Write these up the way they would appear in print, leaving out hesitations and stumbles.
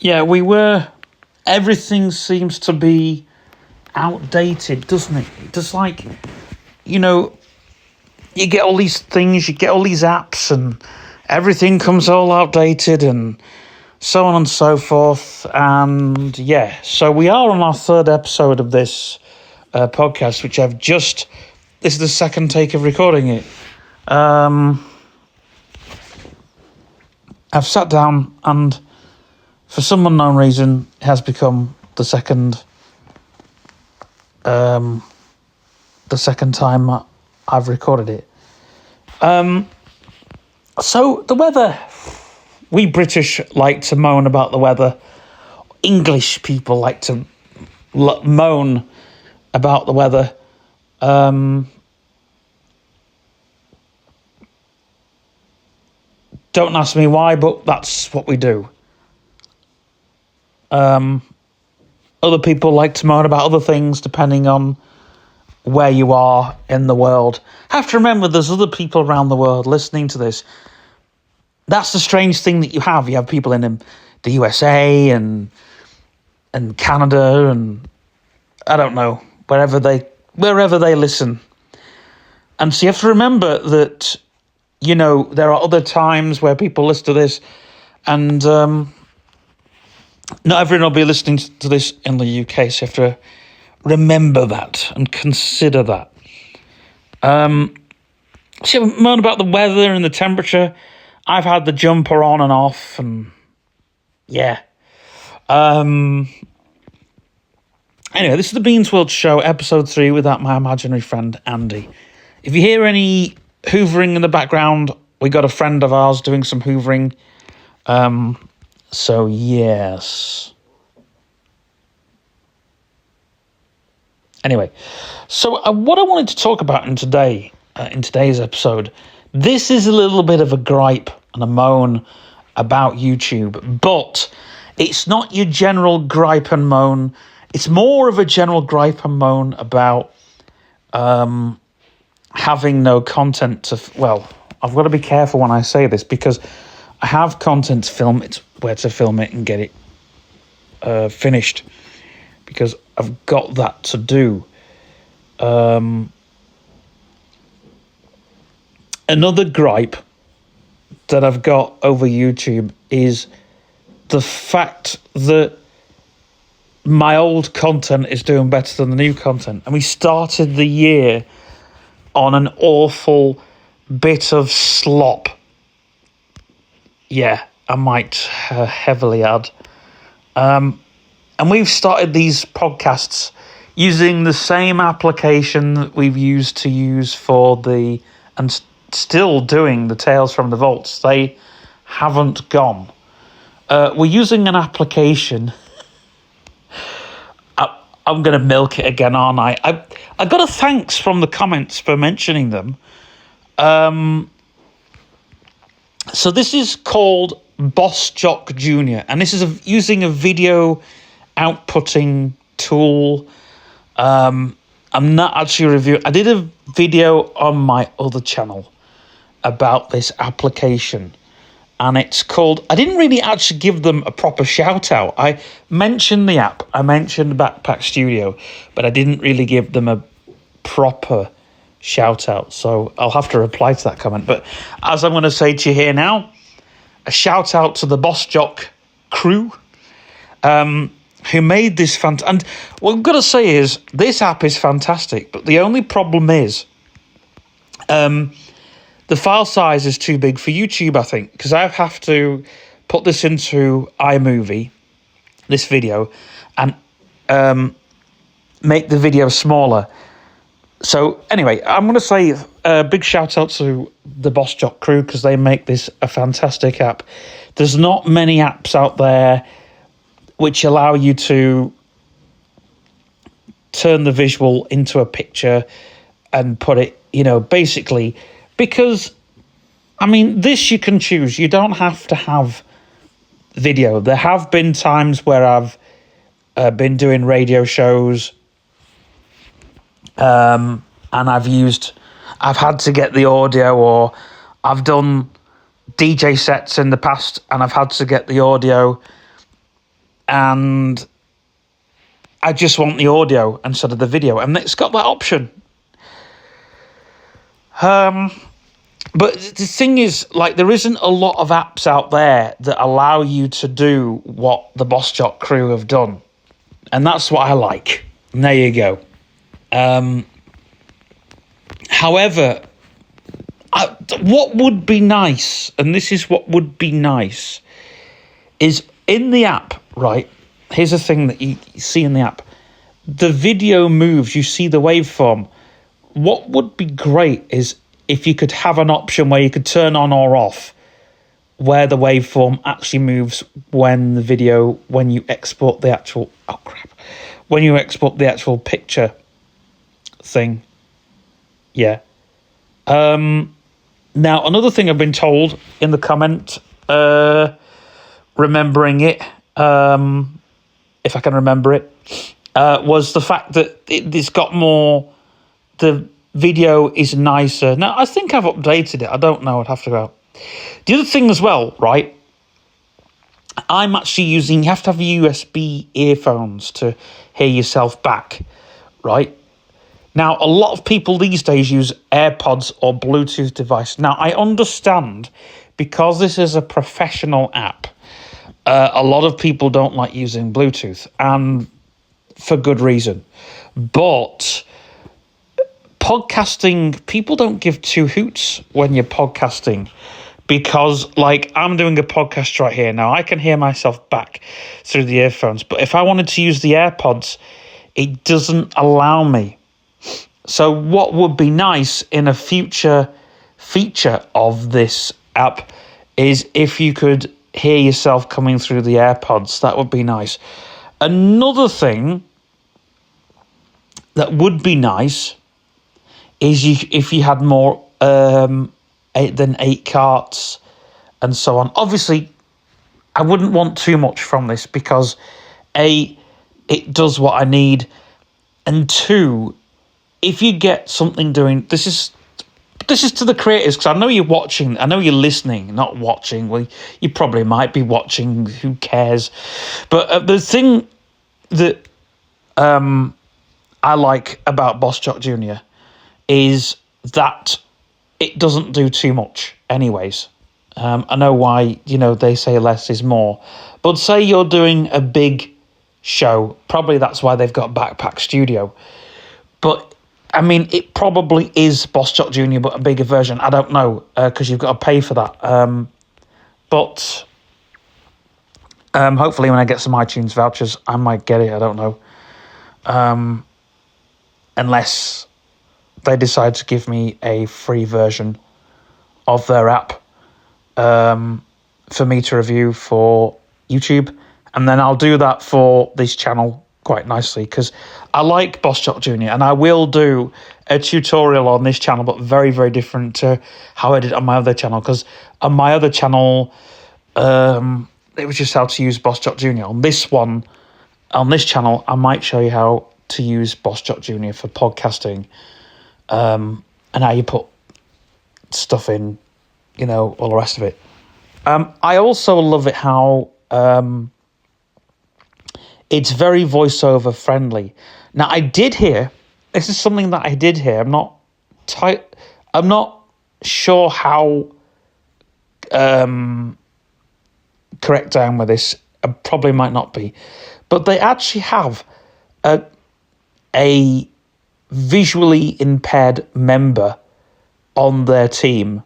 Yeah, everything seems to be outdated, doesn't it? Just like, you get all these things, you get all these apps, and everything comes all outdated, and so on and so forth. And yeah, so we are on our third episode of this podcast, which this is the second take of recording it. I've sat down, and for some unknown reason, it has become the second time I've recorded it. So the weather, we British like to moan about the weather. English people like to moan about the weather. Don't ask me why, but that's what we do. Other people like to moan about other things depending on where you are in the world. Have to remember there's other people around the world listening to this. That's the strange thing that you have. You have people in the USA and Canada and I don't know, wherever they listen. And so you have to remember that, there are other times where people listen to this, and not everyone will be listening to this in the UK, so you have to remember that and consider that. So moan about the weather and the temperature. I've had the jumper on and off, and yeah. Anyway, this is the Beans World Show, episode 3, without my imaginary friend Andy. If you hear any hoovering in the background, we got a friend of ours doing some hoovering. So yes. Anyway, so what I wanted to talk about in today's episode, this is a little bit of a gripe and a moan about YouTube, but it's not your general gripe and moan. It's more of a general gripe and moan about having no content I've got to be careful when I say this because I have content to film. It's where to film it and get it finished because I've got that to do. Another gripe that I've got over YouTube is the fact that my old content is doing better than the new content. And we started the year on an awful bit of slop. Yeah, I might heavily add. And we've started these podcasts using the same application that we've used for and still doing the Tales from the Vaults. They haven't gone. We're using an application. I'm going to milk it again, aren't I? I got a thanks from the comments for mentioning them. So this is called bossjock Jr. And this is using a video outputting tool. I'm not actually reviewing. I did a video on my other channel about this application. And it's called, I didn't really actually give them a proper shout out. I mentioned the app, I mentioned Backpack Studio, but I didn't really give them a proper shout out. So I'll have to reply to that comment. But as I'm going to say to you here now, a shout out to the bossjock crew who made this and what I've got to say is this app is fantastic, but the only problem is the file size is too big for YouTube, I think, because I have to put this into iMovie, this video, and make the video smaller. So anyway, I'm going to say a big shout out to the bossjock crew because they make this a fantastic app. There's not many apps out there which allow you to turn the visual into a picture and put it, basically, because, this you can choose. You don't have to have video. There have been times where I've been doing radio shows and I've had to get the audio, or I've done DJ sets in the past and I've had to get the audio and I just want the audio instead of the video, and it's got that option. But the thing is, like, there isn't a lot of apps out there that allow you to do what the bossjock crew have done. And that's what I like. And there you go. However, what would be nice, and this is what would be nice, is in the app, right? Here's the thing that you see in the app. The video moves, you see the waveform. What would be great is if you could have an option where you could turn on or off where the waveform actually moves when you export the actual, when you export the actual picture thing. Yeah. Now, another thing I've been told in the comment, remembering it, if I can remember it, was the fact that it's got more, the video is nicer. Now, I think I've updated it. I don't know. I'd have to go. The other thing as well, right? I'm actually using, you have to have USB earphones to hear yourself back, right? Now, a lot of people these days use AirPods or Bluetooth device. Now, I understand because this is a professional app, a lot of people don't like using Bluetooth, and for good reason. But podcasting, people don't give two hoots when you're podcasting, because, like, I'm doing a podcast right here now. I can hear myself back through the earphones, but if I wanted to use the AirPods, it doesn't allow me. So what would be nice in a future feature of this app is if you could hear yourself coming through the AirPods. That would be nice. Another thing that would be nice is if you had more than 8 carts and so on. Obviously, I wouldn't want too much from this because A, it does what I need, and 2, if you get something doing, this is to the creators, because I know you're watching, I know you're listening, not watching. Well, you probably might be watching, who cares? But the thing that I like about bossjock Junior is that it doesn't do too much anyways. I know why, they say less is more. But say you're doing a big show, probably that's why they've got Backpack Studio. But, I mean, it probably is bossjock Junior, but a bigger version. I don't know, because you've got to pay for that. But hopefully when I get some iTunes vouchers, I might get it. I don't know. Unless they decide to give me a free version of their app for me to review for YouTube. And then I'll do that for this channel quite nicely, because I like bossjock Junior, and I will do a tutorial on this channel, but very, very different to how I did on my other channel, because on my other channel, it was just how to use bossjock Junior. On this channel, I might show you how to use bossjock Junior for podcasting, and how you put stuff in, all the rest of it. I also love it how it's very voiceover friendly. Now, I did hear, this is something that I did hear, I'm not sure how correct I am with this. I probably might not be. But they actually have a visually impaired member on their team,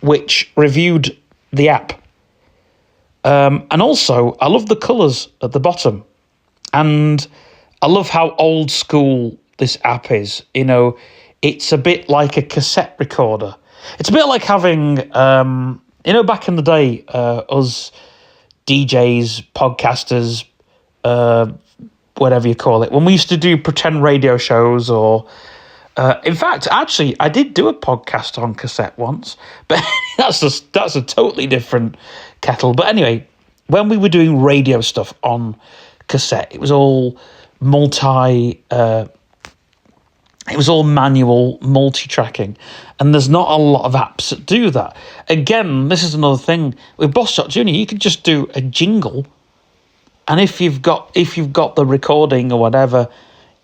which reviewed the app. And also, I love the colours at the bottom. And I love how old school this app is. It's a bit like a cassette recorder. It's a bit like having, back in the day, us DJs, podcasters, whatever you call it, when we used to do pretend radio shows, or in fact, actually, I did do a podcast on cassette once, but that's a totally different kettle. But anyway, when we were doing radio stuff on cassette, it was all multi It was all manual multi-tracking, and there's not a lot of apps that do that. Again, this is another thing with bossjock Junior. You could just do a jingle, and if you've got the recording or whatever,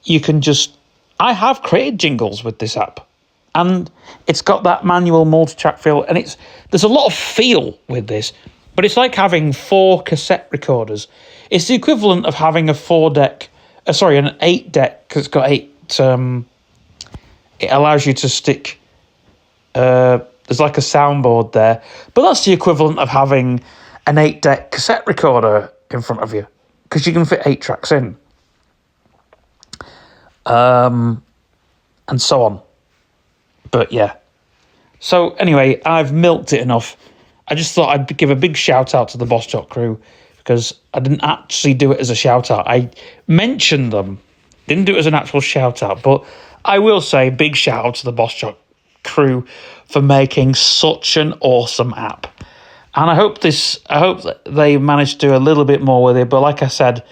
you can just. I have created jingles with this app, and it's got that manual multi-track feel, and there's a lot of feel with this, but it's like having 4 cassette recorders. It's the equivalent of having an 8-deck, because it's got 8. It allows you to stick. There's like a soundboard there, but that's the equivalent of having an 8-deck cassette recorder in front of you, because you can fit 8 tracks in. And so on. But yeah. So anyway, I've milked it enough. I just thought I'd give a big shout out to the bossjock crew, because I didn't actually do it as a shout out. I mentioned them, didn't do it as an actual shout out, but I will say big shout out to the bossjock crew for making such an awesome app. And I hope that they managed to do a little bit more with it, but like I said,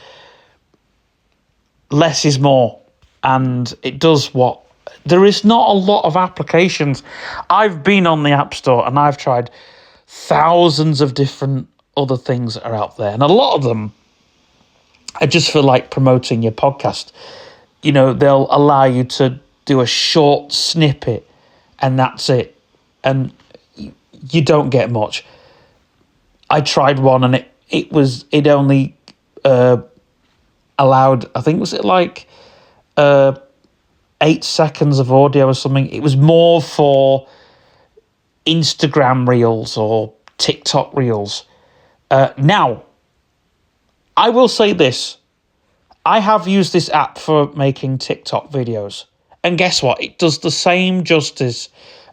less is more. And it does what? There is not a lot of applications. I've been on the App Store and I've tried thousands of different other things that are out there. And a lot of them are just for like promoting your podcast. You know, they'll allow you to do a short snippet and that's it. And you don't get much. I tried one and it only allowed, I think, was it like 8 seconds of audio or something. It was more for Instagram Reels or TikTok Reels. Now, I will say this. I have used this app for making TikTok videos. And guess what? It does the same justice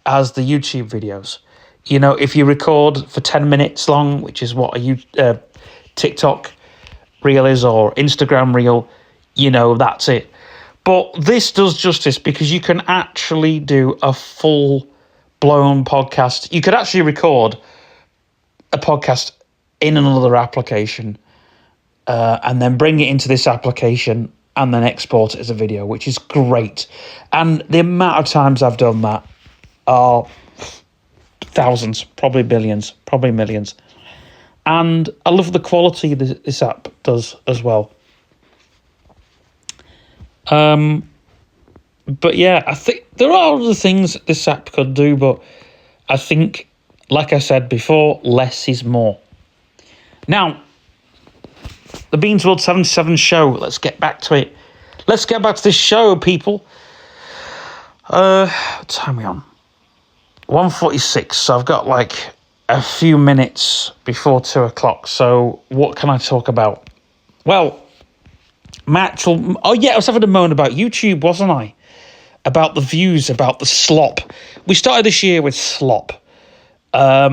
as the YouTube videos. You know, if you record for 10 minutes long, which is what a TikTok Reel is, or Instagram Reel, you know, that's it. But this does justice because you can actually do a full-blown podcast. You could actually record a podcast in another application and then bring it into this application and then export it as a video, which is great. And the amount of times I've done that are thousands, probably billions, probably millions. And I love the quality this app does as well. But yeah, I think there are other things that this app could do, but I think, like I said before, less is more. Now, the Beans World 77 show, let's get back to it. Let's get back to this show, people. What time are we on? 1:46, so I've got like a few minutes before 2 o'clock, so what can I talk about? Well, I was having a moan about YouTube, wasn't I? About the views, about the slop. We started this year with slop. A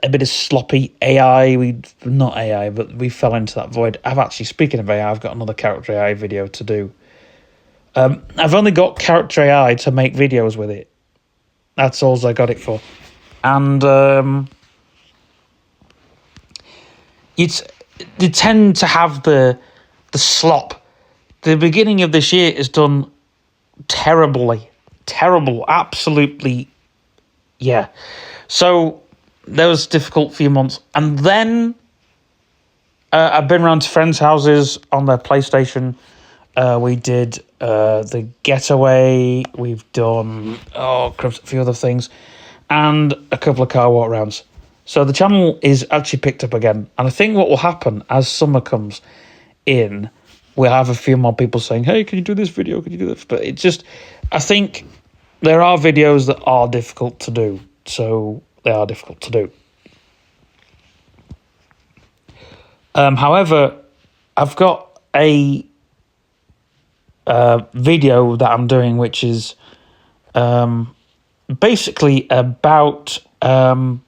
bit of sloppy AI. Not AI, but we fell into that void. Speaking of AI, I've got another character AI video to do. I've only got character AI to make videos with it. That's all I got it for. And you tend to have the slop. The beginning of this year is done terrible, absolutely, yeah. So that was a difficult few months, and then I've been around to friends' houses on their PlayStation. We did the Getaway. We've done a few other things, and a couple of car walk rounds. So the channel is actually picked up again, and I think what will happen as summer comes in, we'll have a few more people saying, hey, can you do this video? Can you do this? But it's just, I think there are videos that are difficult to do. So they are difficult to do. However, I've got a video that I'm doing, which is basically about an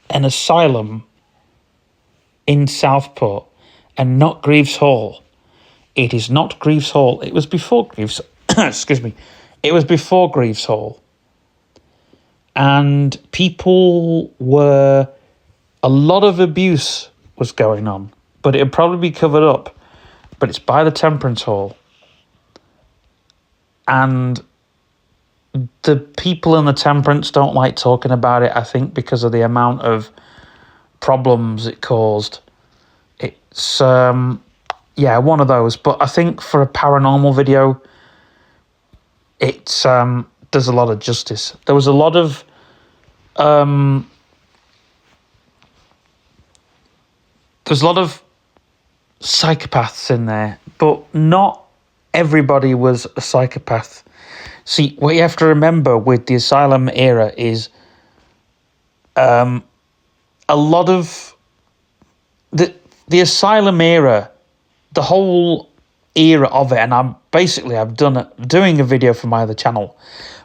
asylum in Southport and not Greaves Hall. It is not Greaves Hall. It was before Greaves. Excuse me. It was before Greaves Hall. And a lot of abuse was going on, but it'd probably be covered up. But it's by the Temperance Hall. And the people in the temperance don't like talking about it, I think, because of the amount of problems it caused. It's, yeah, one of those. But I think for a paranormal video, it does a lot of justice. There was a lot of there's a lot of psychopaths in there, but not everybody was a psychopath. See, what you have to remember with the asylum era is a lot of the asylum era, the whole era of it, and I've doing a video for my other channel,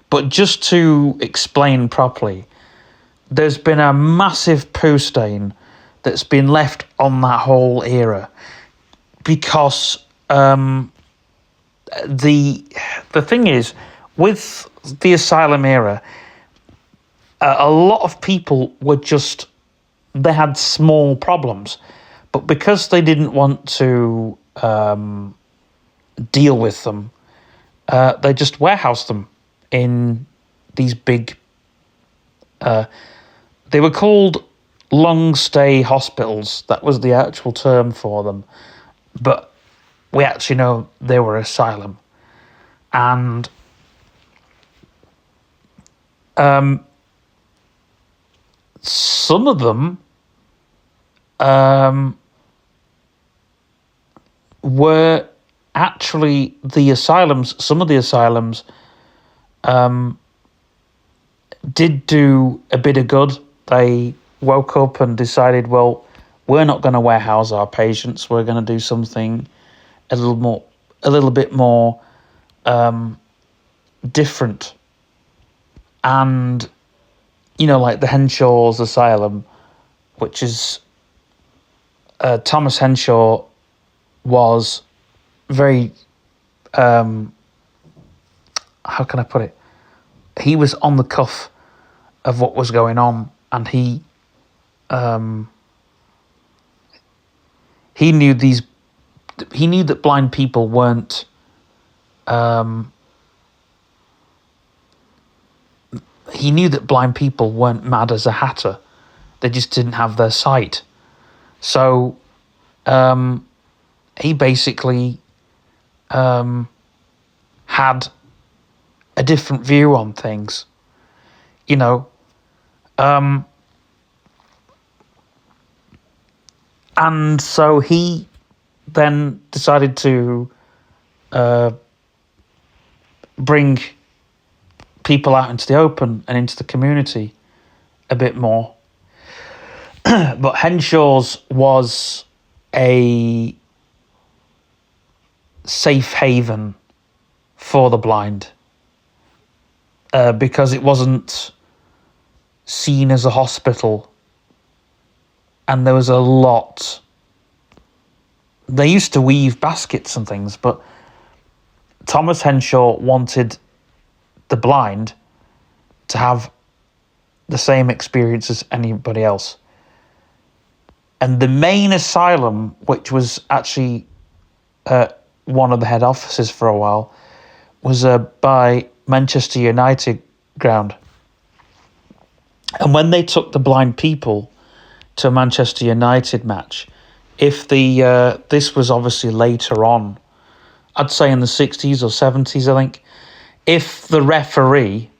but just to explain properly, there's been a massive poo stain that's been left on that whole era because the thing is, with the asylum era, a lot of people were they had small problems, but because they didn't want to deal with them, they just warehoused them in these big, they were called long stay hospitals. That was the actual term for them, but we actually know they were asylum. And some of them were actually the asylums. Some of the asylums did do a bit of good. They woke up and decided, well, we're not going to warehouse our patients. We're going to do something a little bit more different. And, like the Henshaw's Asylum, which is Thomas Henshaw was very, how can I put it? He was on the cuff of what was going on, and he knew that blind people weren't mad as a hatter. They just didn't have their sight. So he basically had a different view on things, and so he then decided to bring people out into the open and into the community a bit more. But Henshaw's was a safe haven for the blind because it wasn't seen as a hospital, and there was a lot. They used to weave baskets and things, but Thomas Henshaw wanted the blind to have the same experience as anybody else. And the main asylum, which was actually one of the head offices for a while, was by Manchester United ground. And when they took the blind people to a Manchester United match, if this was obviously later on, I'd say in the 60s or 70s, I think, if the referee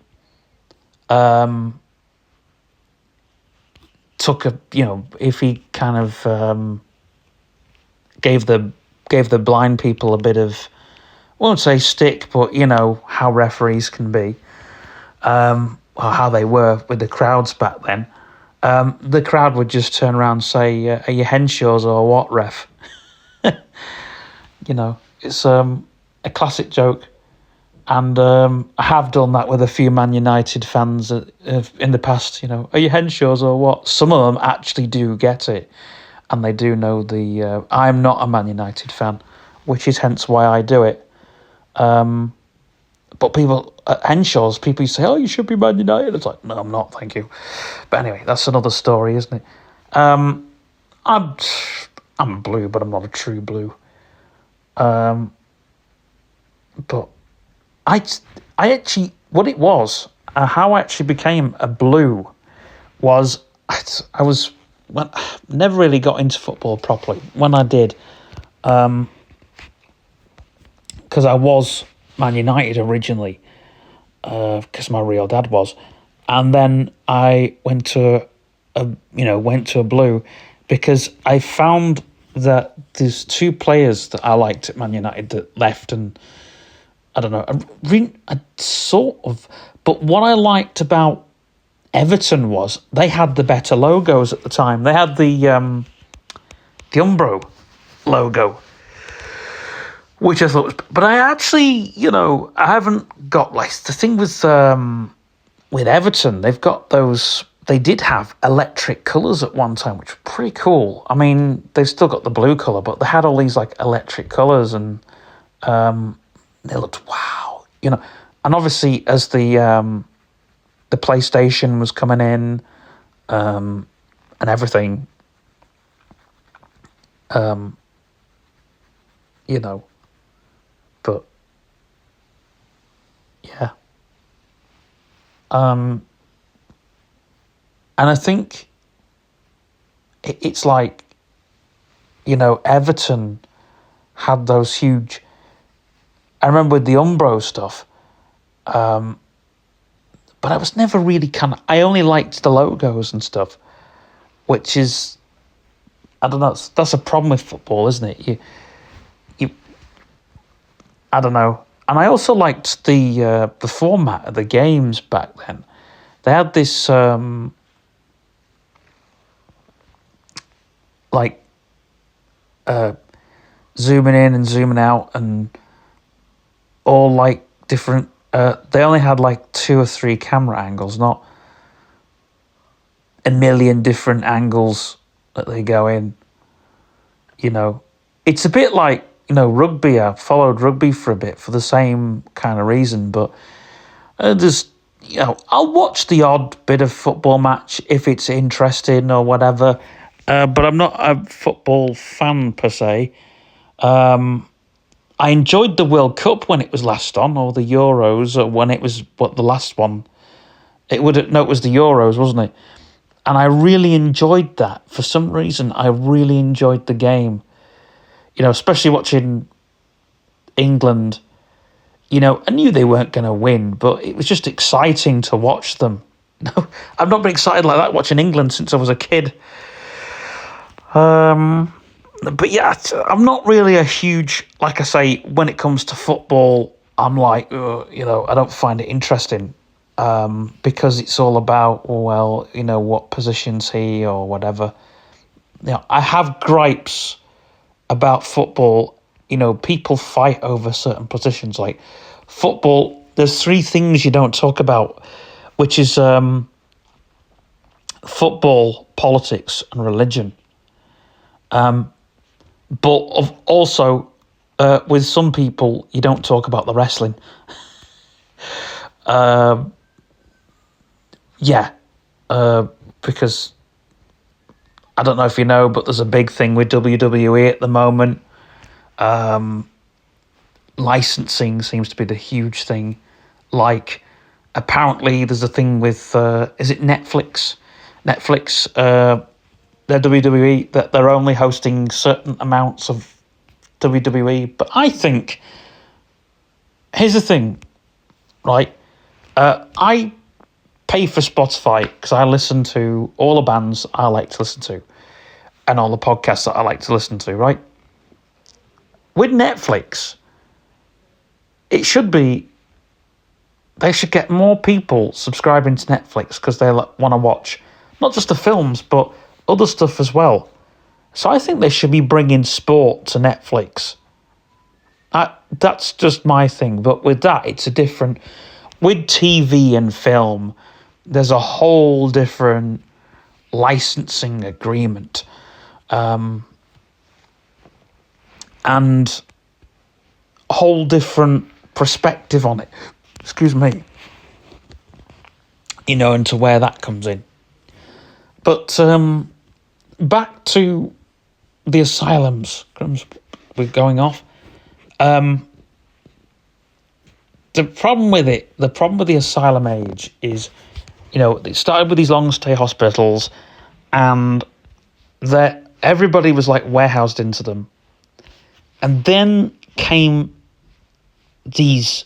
if he kind of gave the blind people a bit of, I won't say stick, but how referees can be, or how they were with the crowds back then, the crowd would just turn around and say, are you Henshaws or what, ref? It's a classic joke. And I have done that with a few Man United fans in the past. Are you Henshaws or what? Some of them actually do get it, and they do know the. I'm not a Man United fan, which is hence why I do it. But people at Henshaw's, people say, "Oh, you should be Man United." It's like, no, I'm not, thank you. But anyway, that's another story, isn't it? I'm blue, but I'm not a true blue. But I what it was, how I actually became a blue was I was never really got into football properly. When I did, because I was Man United originally, because my real dad was, and then I went to a blue because I found that there's two players that I liked at Man United that left, and I don't know, I sort of, but what I liked about Everton was they had the better logos at the time. They had the Umbro logo, which I thought was, but I actually, I haven't got, like, the thing with Everton, they did have electric colours at one time, which was pretty cool. I mean, they've still got the blue colour, but they had all these, like, electric colours, and they looked, wow, and obviously as the PlayStation was coming in, and everything, but yeah, and I think it's like, Everton had those huge. I remember with the Umbro stuff, but I was never really I only liked the logos and stuff, which is, I don't know, that's a problem with football, isn't it? You, I don't know. And I also liked the format of the games back then. They had this, zooming in and zooming out, and all, like, different. They only had, like, 2 or 3 camera angles, not a million different angles that they go in. It's a bit like, rugby. I followed rugby for a bit for the same kind of reason, but there's, I'll watch the odd bit of football match if it's interesting or whatever, but I'm not a football fan per se. I enjoyed the World Cup when it was last on, or the Euros, or when it was, the last one. It was the Euros, wasn't it? And I really enjoyed that. For some reason, I really enjoyed the game. Especially watching England. I knew they weren't going to win, but it was just exciting to watch them. No, I've not been excited like that watching England since I was a kid. But yeah, I'm not really a huge, like I say, when it comes to football, I'm like, I don't find it interesting, because it's all about, what position's he or whatever. I have gripes about football. People fight over certain positions. Like football, there's 3 things you don't talk about, which is football, politics, and religion. But also, with some people, you don't talk about the wrestling. Because I don't know if you know, but there's a big thing with WWE at the moment. Licensing seems to be the huge thing. Like, apparently there's a thing with, is it Netflix? Their WWE, that they're only hosting certain amounts of WWE. But I think, here's the thing, right? I pay for Spotify because I listen to all the bands I like to listen to and all the podcasts that I like to listen to, right? With Netflix, they should get more people subscribing to Netflix because they want to watch not just the films, but other stuff as well. So I think they should be bringing sport to Netflix. That's just my thing. But with that, it's a different... With TV and film, there's a whole different licensing agreement. And a whole different perspective on it. Excuse me. Into where that comes in. But back to the asylums. We're going off. The the problem with the asylum age is, it started with these long stay hospitals, and that everybody was like warehoused into them. And then came these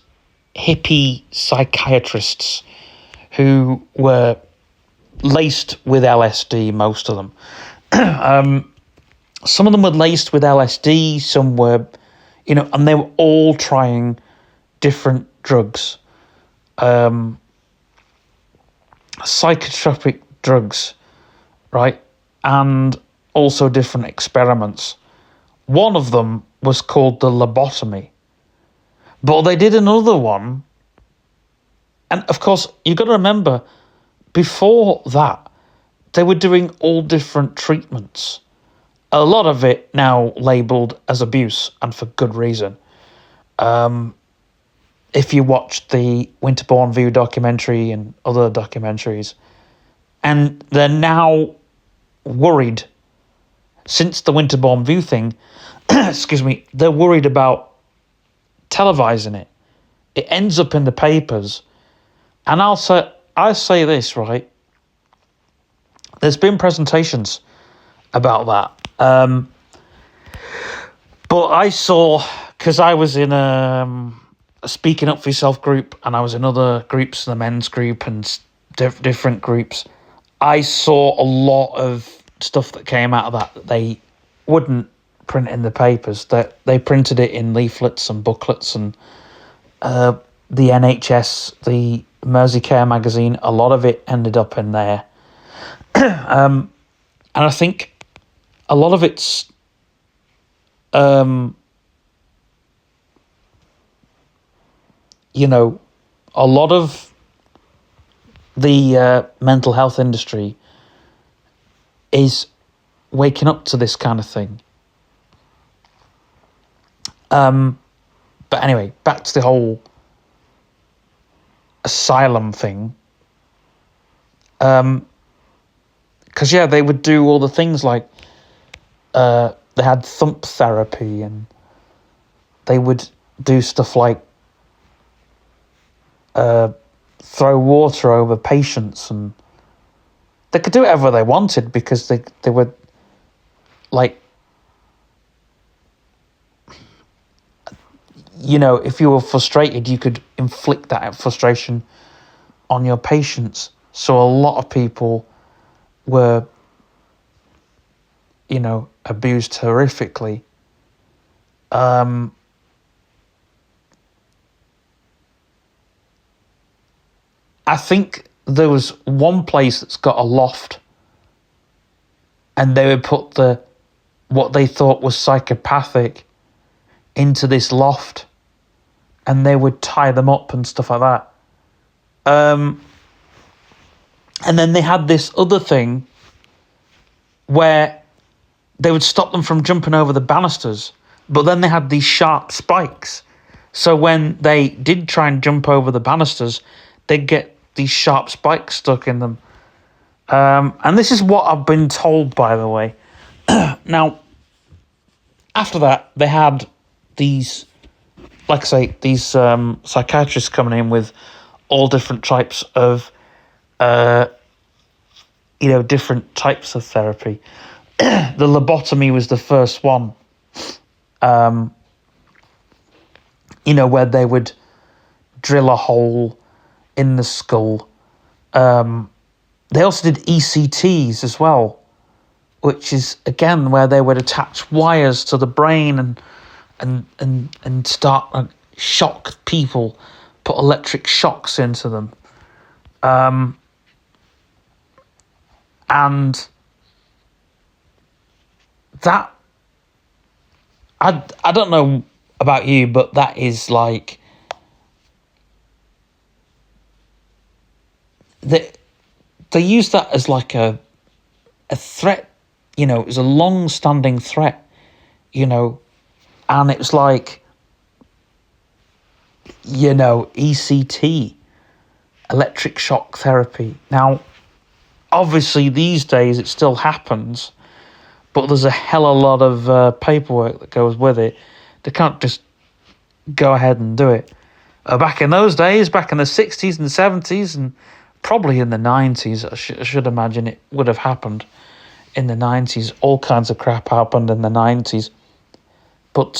hippie psychiatrists who were laced with LSD, most of them. Some of them were laced with LSD, some were, and they were all trying different drugs, psychotropic drugs, right? And also different experiments. One of them was called the lobotomy. But they did another one. And of course, you've got to remember, before that, they were doing all different treatments. A lot of it now labelled as abuse, and for good reason. If you watch the Winterbourne View documentary and other documentaries, and they're now worried, since the Winterbourne View thing, excuse me, they're worried about televising it. It ends up in the papers. And I say this, right? There's been presentations about that. But I saw, because I was in a Speaking Up for Yourself group, and I was in other groups, the men's group and different groups, I saw a lot of stuff that came out of that they wouldn't print in the papers, that they printed it in leaflets and booklets, and the NHS, the Merseycare magazine, a lot of it ended up in there. And I think a lot of it's a lot of the mental health industry is waking up to this kind of thing. But anyway, back to the whole asylum thing. Because, they would do all the things like they had thump therapy, and they would do stuff like throw water over patients, and they could do whatever they wanted because they were like, if you were frustrated, you could inflict that frustration on your patients. So a lot of people were, abused horrifically. I think there was one place that's got a loft, and they would put what they thought was psychopathic into this loft, and they would tie them up and stuff like that. And then they had this other thing where they would stop them from jumping over the banisters, but then they had these sharp spikes. So when they did try and jump over the banisters, they'd get these sharp spikes stuck in them. And this is what I've been told, by the way. Now, after that, they had these, like I say, these psychiatrists coming in with all different types of, different types of therapy. The lobotomy was the first one, where they would drill a hole in the skull. They also did ECTs as well, which is, again, where they would attach wires to the brain and start shock people, put electric shocks into them. And that, I don't know about you, but that is like, they use that as like a threat, it was a long-standing threat, and it was like, ECT, electric shock therapy. Now, obviously these days it still happens, but there's a hell of a lot of paperwork that goes with it. They can't just go ahead and do it. Back in those days, back in the 60s and 70s, and probably in the 90s, I should imagine it would have happened in the 90s. All kinds of crap happened in the 90s. But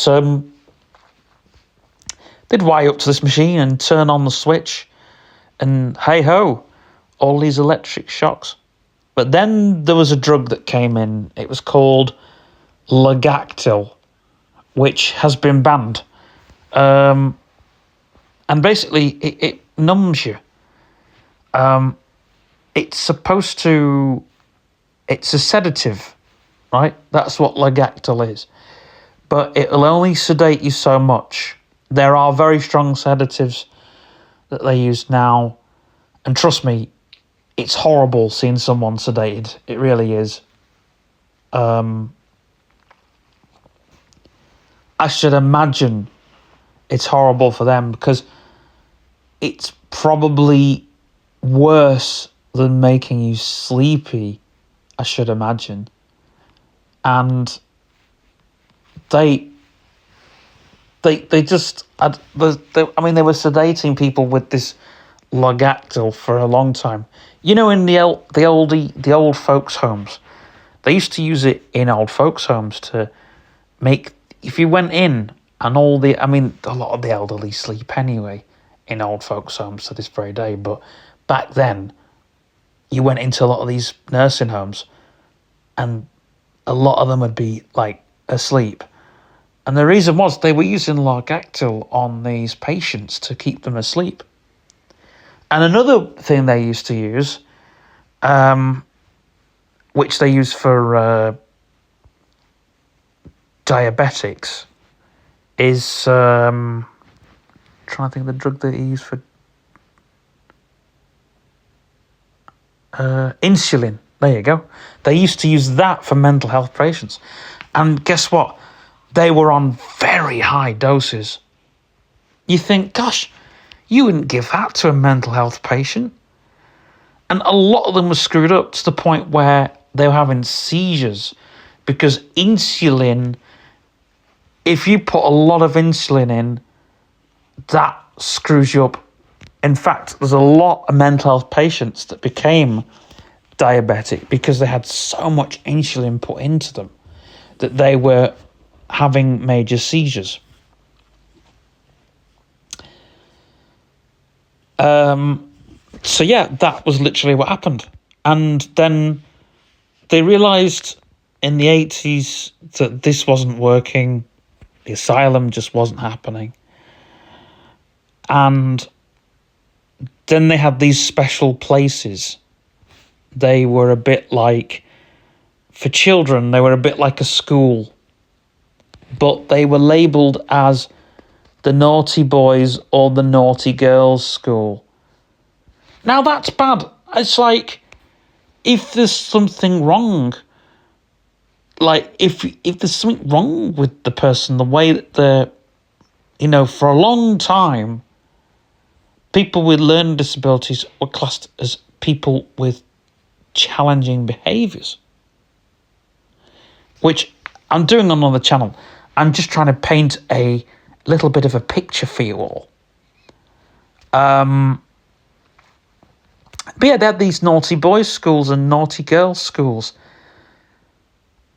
they'd wire up to this machine and turn on the switch, and hey-ho, all these electric shocks. But then there was a drug that came in. It was called Lagactil, which has been banned. And basically, it numbs you. It's supposed to... It's a sedative, right? That's what Lagactil is. But it'll only sedate you so much. There are very strong sedatives that they use now. And trust me, it's horrible seeing someone sedated. It really is. I should imagine it's horrible for them, because it's probably worse than making you sleepy, I should imagine. And they just, they were sedating people with this Lagactil for a long time. You know, in the old folks' homes, they used to use it in old folks' homes to make, if you went in and a lot of the elderly sleep anyway in old folks' homes to this very day, but back then, you went into a lot of these nursing homes and a lot of them would be like asleep. And the reason was they were using Lagactil on these patients to keep them asleep. And another thing they used to use, which they use for diabetics, is trying to think of the drug they use for insulin. There you go. They used to use that for mental health patients. And guess what? They were on very high doses. You think, gosh, you wouldn't give that to a mental health patient. And a lot of them were screwed up to the point where they were having seizures, because insulin, if you put a lot of insulin in, that screws you up. In fact, there's a lot of mental health patients that became diabetic because they had so much insulin put into them that they were having major seizures. So yeah, that was literally what happened. And then they realised in the 80s that this wasn't working. The asylum just wasn't happening. And then they had these special places. They were a bit like, for children, they were a bit like a school. But they were labelled as the naughty boys or the naughty girls school. Now that's bad. It's like, if there's something wrong, like if there's something wrong with the person, the way that they're, for a long time, people with learning disabilities were classed as people with challenging behaviours. Which I'm doing on another channel. I'm just trying to paint a little bit of a picture for you all. But yeah, they had these naughty boys schools and naughty girls schools.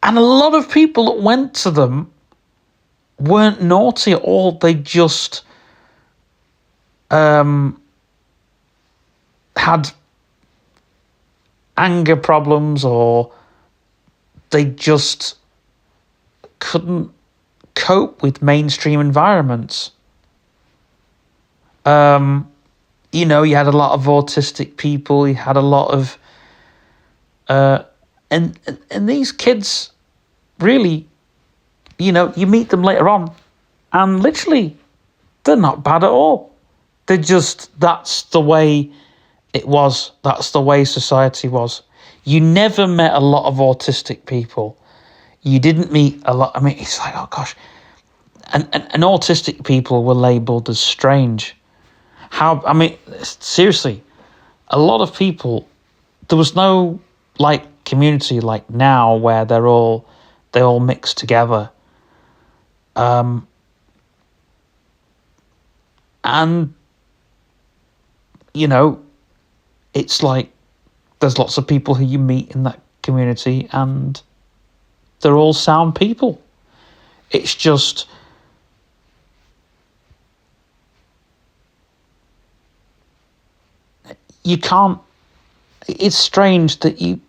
And a lot of people that went to them weren't naughty at all. They just had anger problems, or they just couldn't cope with mainstream environments. You had a lot of autistic people. You had a lot of, and these kids, really, you meet them later on, and literally, they're not bad at all. They're just, that's the way it was. That's the way society was. You never met a lot of autistic people. You didn't meet a lot. It's like, oh gosh, and autistic people were labelled as strange. Seriously, a lot of people, there was no community like now where they all mix together. And you know, it's like there's lots of people who you meet in that community and they're all sound people. It's just you can't. It's strange that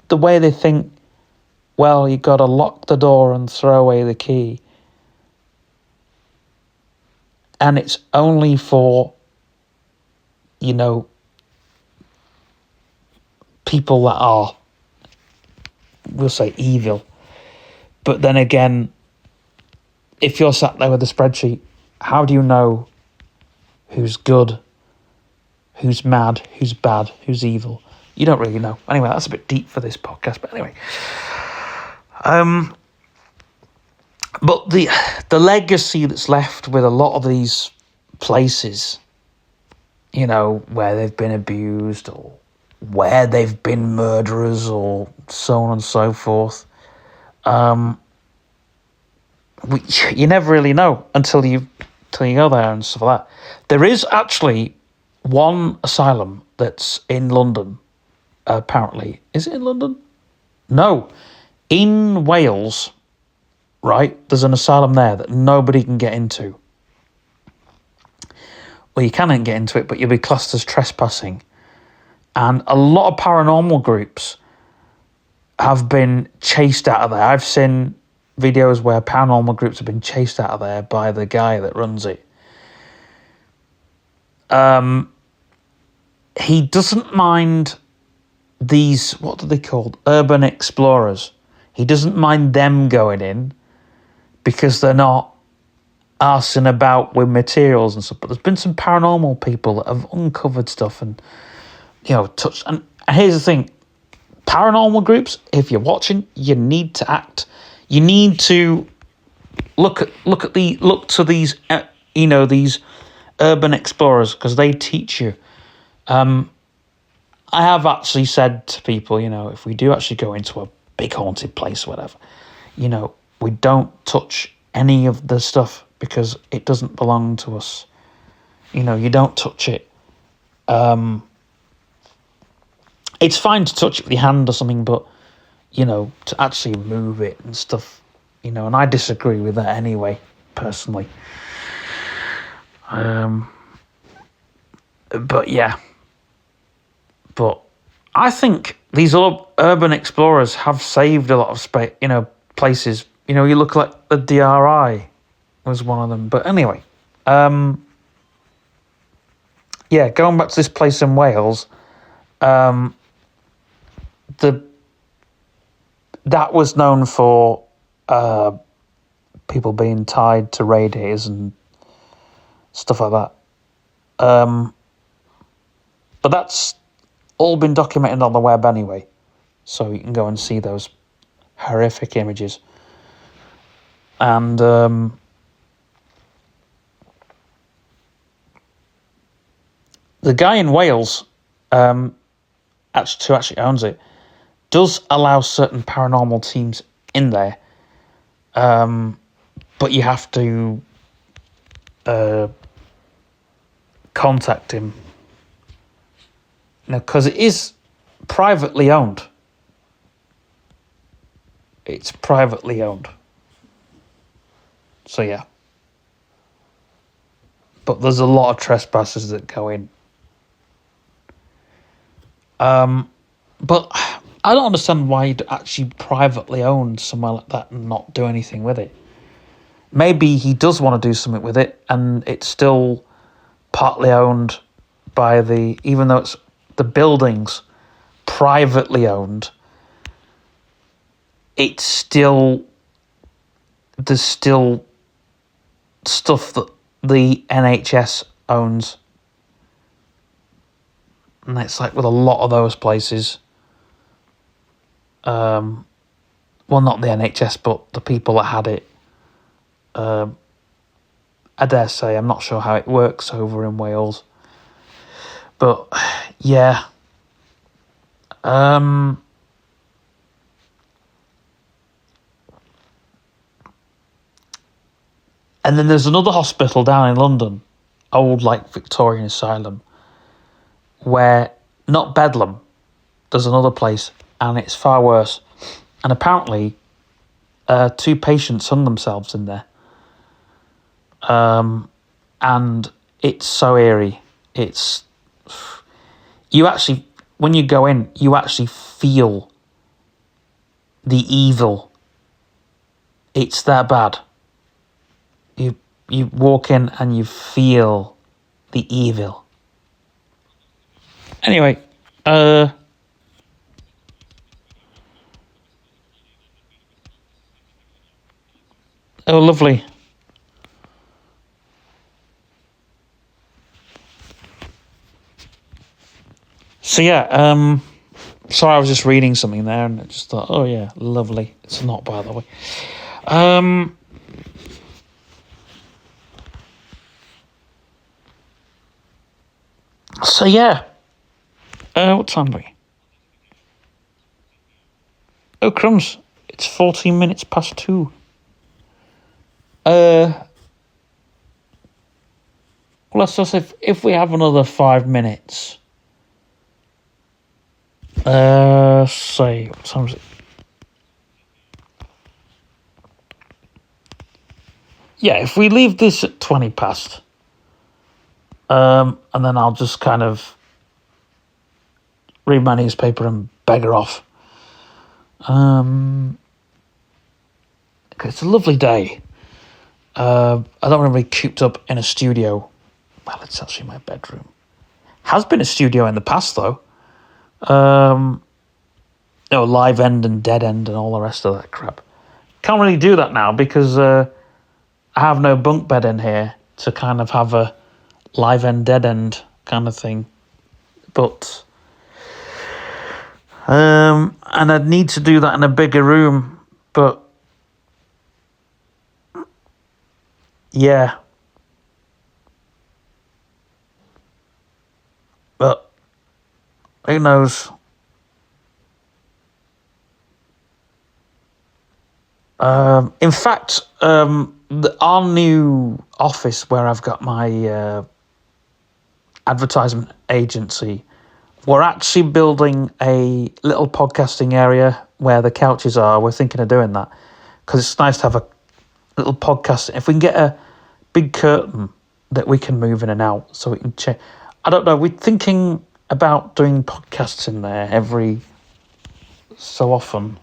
the way they think. Well, you got to lock the door and throw away the key, and it's only for, you know, people that are, we'll say, evil. But then again, if you're sat there with a spreadsheet, how do you know who's good, who's mad, who's bad, who's evil? You don't really know. Anyway, that's a bit deep for this podcast, but anyway. But the legacy that's left with a lot of these places, you know, where they've been abused or where they've been murderers or so on and so forth, you never really know until you go there and stuff like that. There is actually one asylum that's in London, apparently. Is it in London? No. In Wales, right, there's an asylum there that nobody can get into. Well, you can get into it, but you'll be classed as trespassing. And a lot of paranormal groups have been chased out of there. I've seen videos where paranormal groups have been chased out of there by the guy that runs it. He doesn't mind these, what are they called? Urban explorers. He doesn't mind them going in because they're not arsing about with materials and stuff. But there's been some paranormal people that have uncovered stuff and, you know, touched. And here's the thing. Paranormal groups, if you're watching, you need to act. You need to look to these, you know, these urban explorers, because they teach you. I have actually said to people, you know, if we do actually go into a big haunted place or whatever, you know, we don't touch any of the stuff because it doesn't belong to us. You know, you don't touch it. It's fine to touch it with your hand or something, but, you know, to actually move it and stuff, you know, and I disagree with that anyway, personally. But yeah. But I think these urban explorers have saved a lot of space, you know, places. You know, you look like the DRI was one of them. But anyway, yeah, going back to this place in Wales, that was known for people being tied to radiators and stuff like that. But that's all been documented on the web anyway, so you can go and see those horrific images. And the guy in Wales, who actually owns it, does allow certain paranormal teams in there, but you have to contact him. Now, because it is privately owned. It's privately owned. So, yeah. But there's a lot of trespassers that go in. But I don't understand why you'd actually privately own somewhere like that and not do anything with it. Maybe he does want to do something with it, and it's still partly owned by even though it's the building's privately owned, there's still stuff that the NHS owns. And it's like with a lot of those places, well, not the NHS, but the people that had it. I dare say, I'm not sure how it works over in Wales. But, yeah. And then there's another hospital down in London, old, like, Victorian asylum, where, not Bedlam, there's another place, and it's far worse. And apparently, 2 patients hung themselves in there. And it's so eerie. It's, you actually, when you go in, you actually feel the evil. It's that bad. You walk in and you feel the evil. Anyway, oh, lovely. So yeah, sorry, I was just reading something there and I just thought, oh yeah, lovely. It's not, by the way. So yeah, what time are we? Oh crumbs! It's 14 minutes past 2. Well, let's just if we have another 5 minutes. Say what time is it? Yeah, if we leave this at 20 past, and then I'll just kind of read my newspaper and beggar off. It's a lovely day. I don't want to be cooped up in a studio. Well, it's actually my bedroom. Has been a studio in the past, though. Live end and dead end and all the rest of that crap. Can't really do that now because I have no bunk bed in here to kind of have a live end, dead end kind of thing. But, and I'd need to do that in a bigger room, but yeah. But who knows? In fact, our new office where I've got my advertisement agency, we're actually building a little podcasting area where the couches are. We're thinking of doing that because it's nice to have a little podcast. If we can get a big curtain that we can move in and out so we can check. I don't know, we're thinking about doing podcasts in there every so often.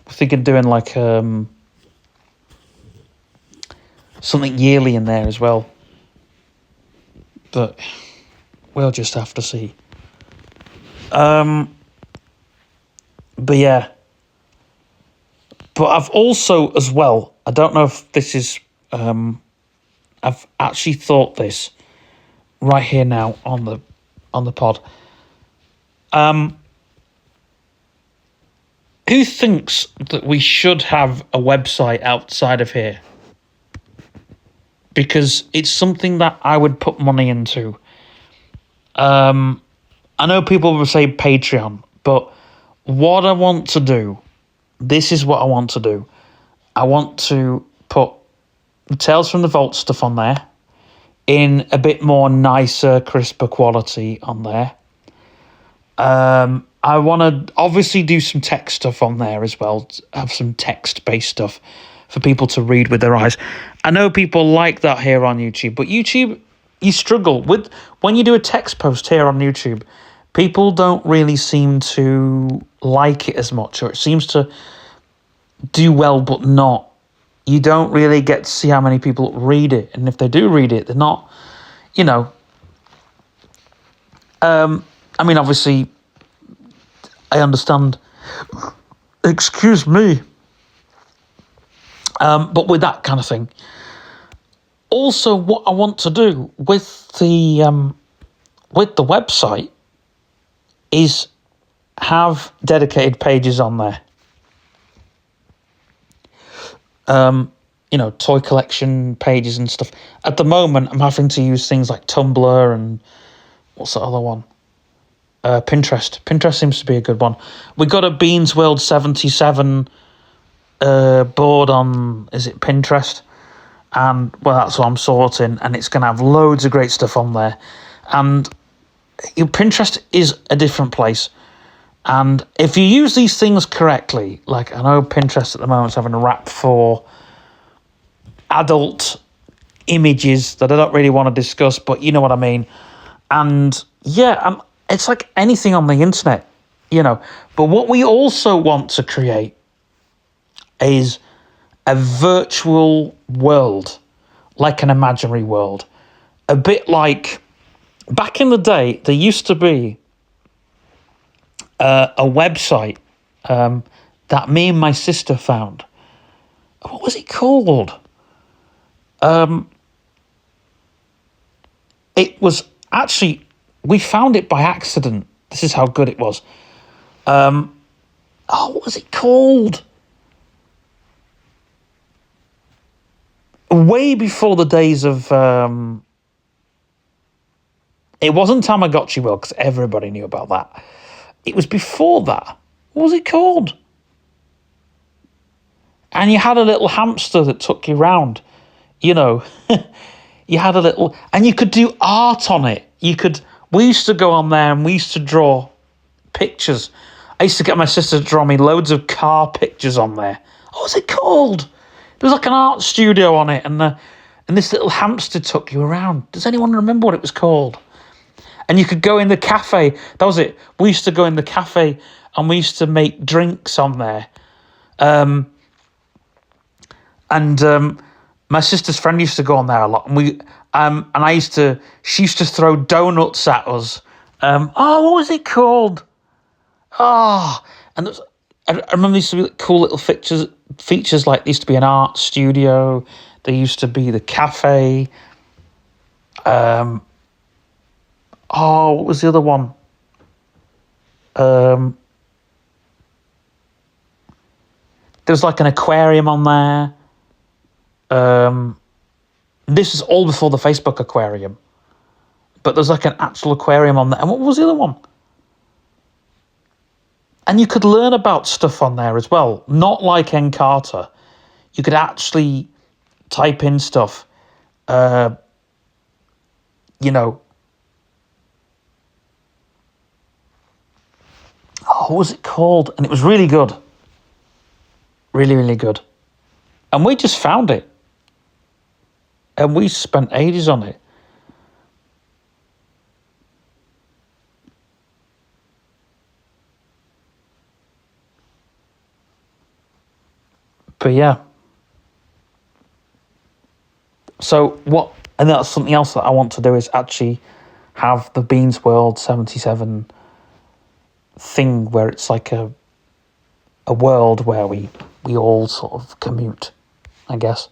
We're thinking of doing like something yearly in there as well. But we'll just have to see. But yeah. But I've also, as well, I don't know if this is, I've actually thought this right here now on the pod. Who thinks that we should have a website outside of here? Because it's something that I would put money into. I know people will say Patreon, but what I want to do, this is what I want to do. I want to put the Tales from the Vault stuff on there in a bit more nicer, crisper quality on there. I want to obviously do some text stuff on there as well, have some text-based stuff for people to read with their eyes. I know people like that here on YouTube, but YouTube, you struggle with, when you do a text post here on YouTube, people don't really seem to like it as much, or it seems to do well but not. You don't really get to see how many people read it, and if they do read it, they're not, I mean, obviously, I understand. Excuse me. But with that kind of thing. Also, what I want to do with the website is have dedicated pages on there. Toy collection pages and stuff. At the moment, I'm having to use things like Tumblr and what's the other one? Pinterest. Pinterest seems to be a good one. We got a Beans World 77 board on, is it Pinterest? And, well, that's what I'm sorting. And it's going to have loads of great stuff on there. And Pinterest is a different place. And if you use these things correctly, like I know Pinterest at the moment is having a rap for adult images that I don't really want to discuss, but you know what I mean. And yeah, it's like anything on the internet, But what we also want to create is a virtual world, like an imaginary world. A bit like back in the day, there used to be a website that me and my sister found. What was it called? It was actually, we found it by accident. This is how good it was. What was it called? Way before the days of... it wasn't Tamagotchi World, because everybody knew about that. It was before that. What was it called? And you had a little hamster that took you round. You had a little... And you could do art on it. We used to go on there and we used to draw pictures. I used to get my sister to draw me loads of car pictures on there. What was it called? There was like an art studio on it, and this little hamster took you around. Does anyone remember what it was called? And you could go in the cafe. That was it. We used to go in the cafe and we used to make drinks on there. My sister's friend used to go on there a lot, and she used to throw donuts at us. What was it called? And I remember these to be cool little features like there used to be an art studio. There used to be the cafe. What was the other one? There was like an aquarium on there. This is all before the Facebook aquarium. But there's like an actual aquarium on there. And what was the other one? And you could learn about stuff on there as well. Not like Encarta. You could actually type in stuff. What was it called? And it was really good. Really, really good. And we just found it. And we spent ages on it. But yeah. And that's something else that I want to do, is actually have the Beans World 77 thing where it's like a world where we all sort of commute, I guess.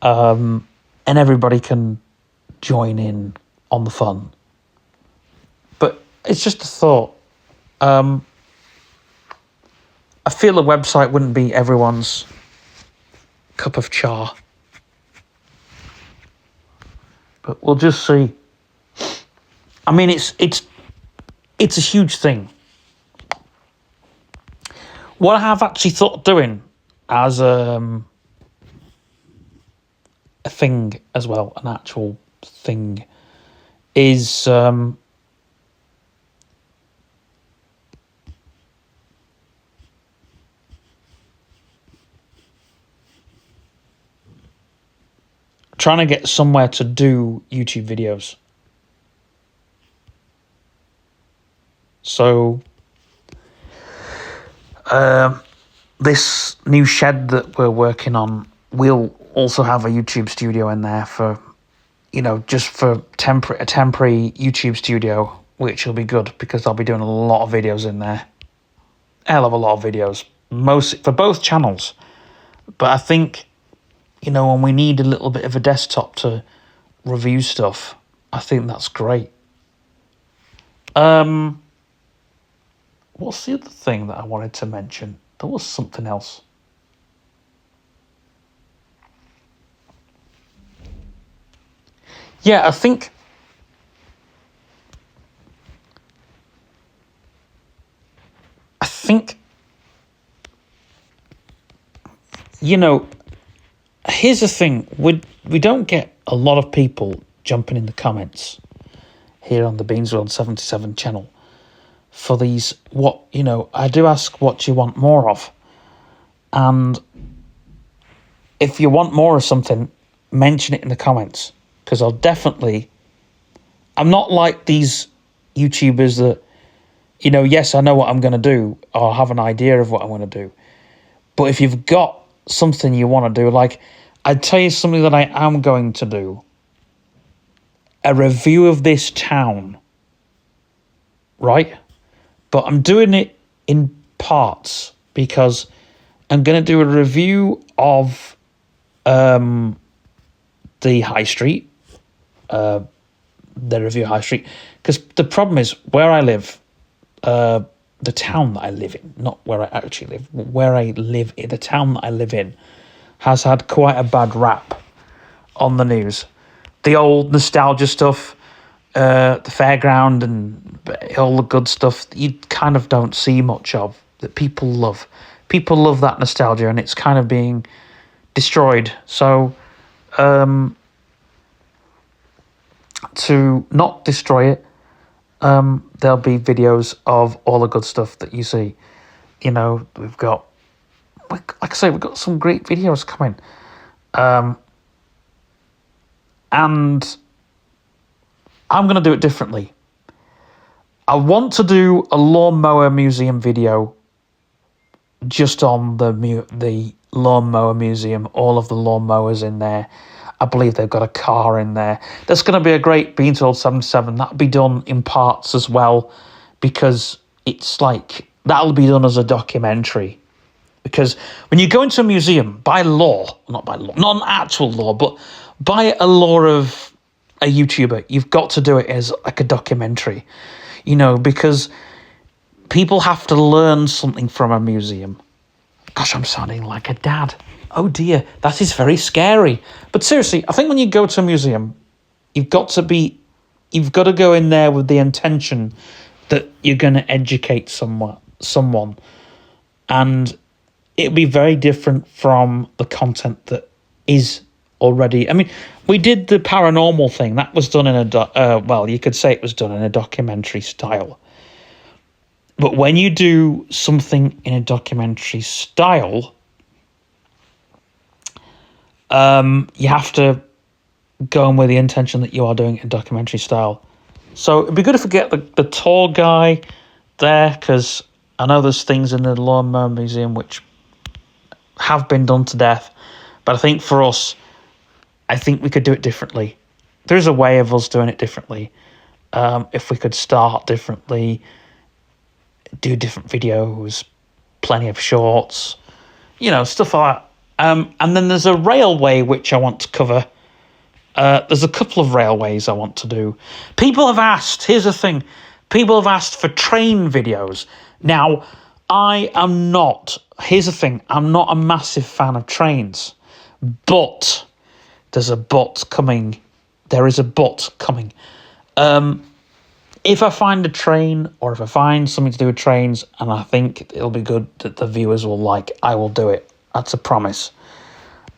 And everybody can join in on the fun. But it's just a thought. I feel a website wouldn't be everyone's cup of char. But we'll just see. I mean, it's a huge thing. What I have actually thought of doing as a thing as well, an actual thing, is trying to get somewhere to do YouTube videos. So this new shed that we're working on, we'll also have a YouTube studio in there for, just for a temporary YouTube studio, which will be good because I'll be doing a lot of videos in there. A hell of a lot of videos, most for both channels. But I think, when we need a little bit of a desktop to review stuff, I think that's great. What's the other thing that I wanted to mention? There was something else. Yeah, I think here's the thing. We don't get a lot of people jumping in the comments here on the Beansworld 77 channel for these, I do ask what you want more of. And if you want more of something, mention it in the comments, because I'm not like these YouTubers that, yes, I know what I'm going to do, or have an idea of what I'm going to do. But if you've got something you want to do, like, I'd tell you something that I am going to do, a review of this town, right? But I'm doing it in parts, because I'm going to do a review of the High Street, the review of High Street, because the problem is where I live, the town that I live in, not where I actually live, where I live in, the town that I live in, has had quite a bad rap on the news. The old nostalgia stuff, the fairground and all the good stuff that you kind of don't see much of, that people love. People love that nostalgia, and it's kind of being destroyed. So, to not destroy it, there'll be videos of all the good stuff that you see. We've got, like I say, we've got some great videos coming. And I'm going to do it differently. I want to do a lawnmower museum video just on the lawnmower museum, all of the lawnmowers in there. I believe they've got a car in there. There's going to be a great Beansworld 77. That'll be done in parts as well, because it's like, that'll be done as a documentary. Because when you go into a museum, not an actual law, but by a law of a YouTuber, you've got to do it as like a documentary, because people have to learn something from a museum. Gosh, I'm sounding like a dad. Oh dear, that is very scary. But seriously, I think when you go to a museum, you've got to go in there with the intention that you're going to educate someone. And it'd be very different from the content that is already. I mean, we did the paranormal thing. That was done in you could say it was done in a documentary style. But when you do something in a documentary style, you have to go in with the intention that you are doing it in documentary style. So it'd be good if we get the tour guy there, because I know there's things in the Lawnmower Museum which have been done to death. But I think for us, I think we could do it differently. There's a way of us doing it differently. If we could start differently, do different videos, plenty of shorts, stuff like that. And then there's a railway which I want to cover. There's a couple of railways I want to do. People have asked, here's the thing, people have asked for train videos. Now, here's the thing, I'm not a massive fan of trains, but there's a but coming. There is a but coming. If I find a train, or if I find something to do with trains, and I think it'll be good that the viewers will like, I will do it. That's a promise.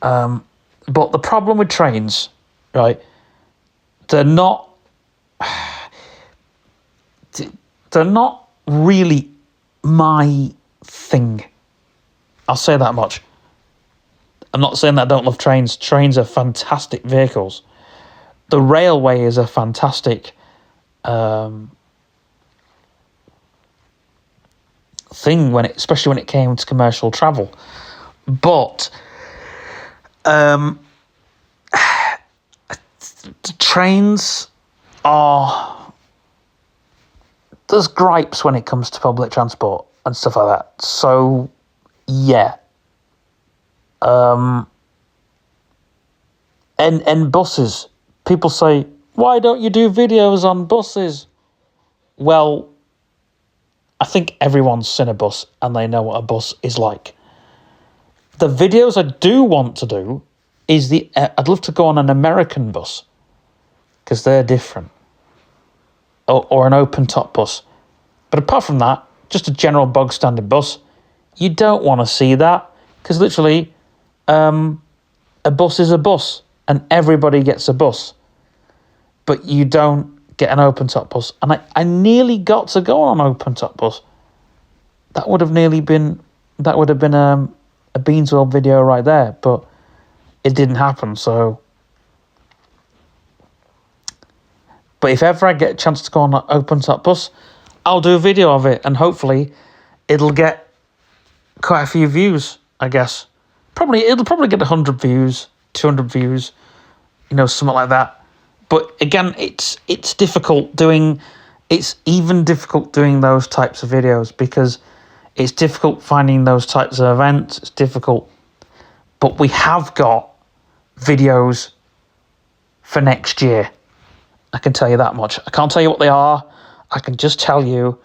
But the problem with trains, right, they're not really my thing. I'll say that much. I'm not saying that I don't love trains. Trains are fantastic vehicles. The railway is a fantastic thing, especially when it came to commercial travel. But the trains there's gripes when it comes to public transport and stuff like that. So yeah. And buses. People say, why don't you do videos on buses? Well, I think everyone's seen a bus and they know what a bus is like. The videos I do want to do is I'd love to go on an American bus, because they're different. Or an open top bus. But apart from that, just a general bog standard bus, you don't want to see that, because literally a bus is a bus and everybody gets a bus. but you don't get an open top bus. And I nearly got to go on an open top bus. That would have been a Beans World video right there, but it didn't happen. So, but if ever I get a chance to go on an open top bus, I'll do a video of it, and hopefully it'll get quite a few views, I guess. It'll probably get 100 views, 200 views, something like that. But again, it's even difficult doing those types of videos, because it's difficult finding those types of events. It's difficult. But we have got videos for next year. I can tell you that much. I can't tell you what they are. I can just tell you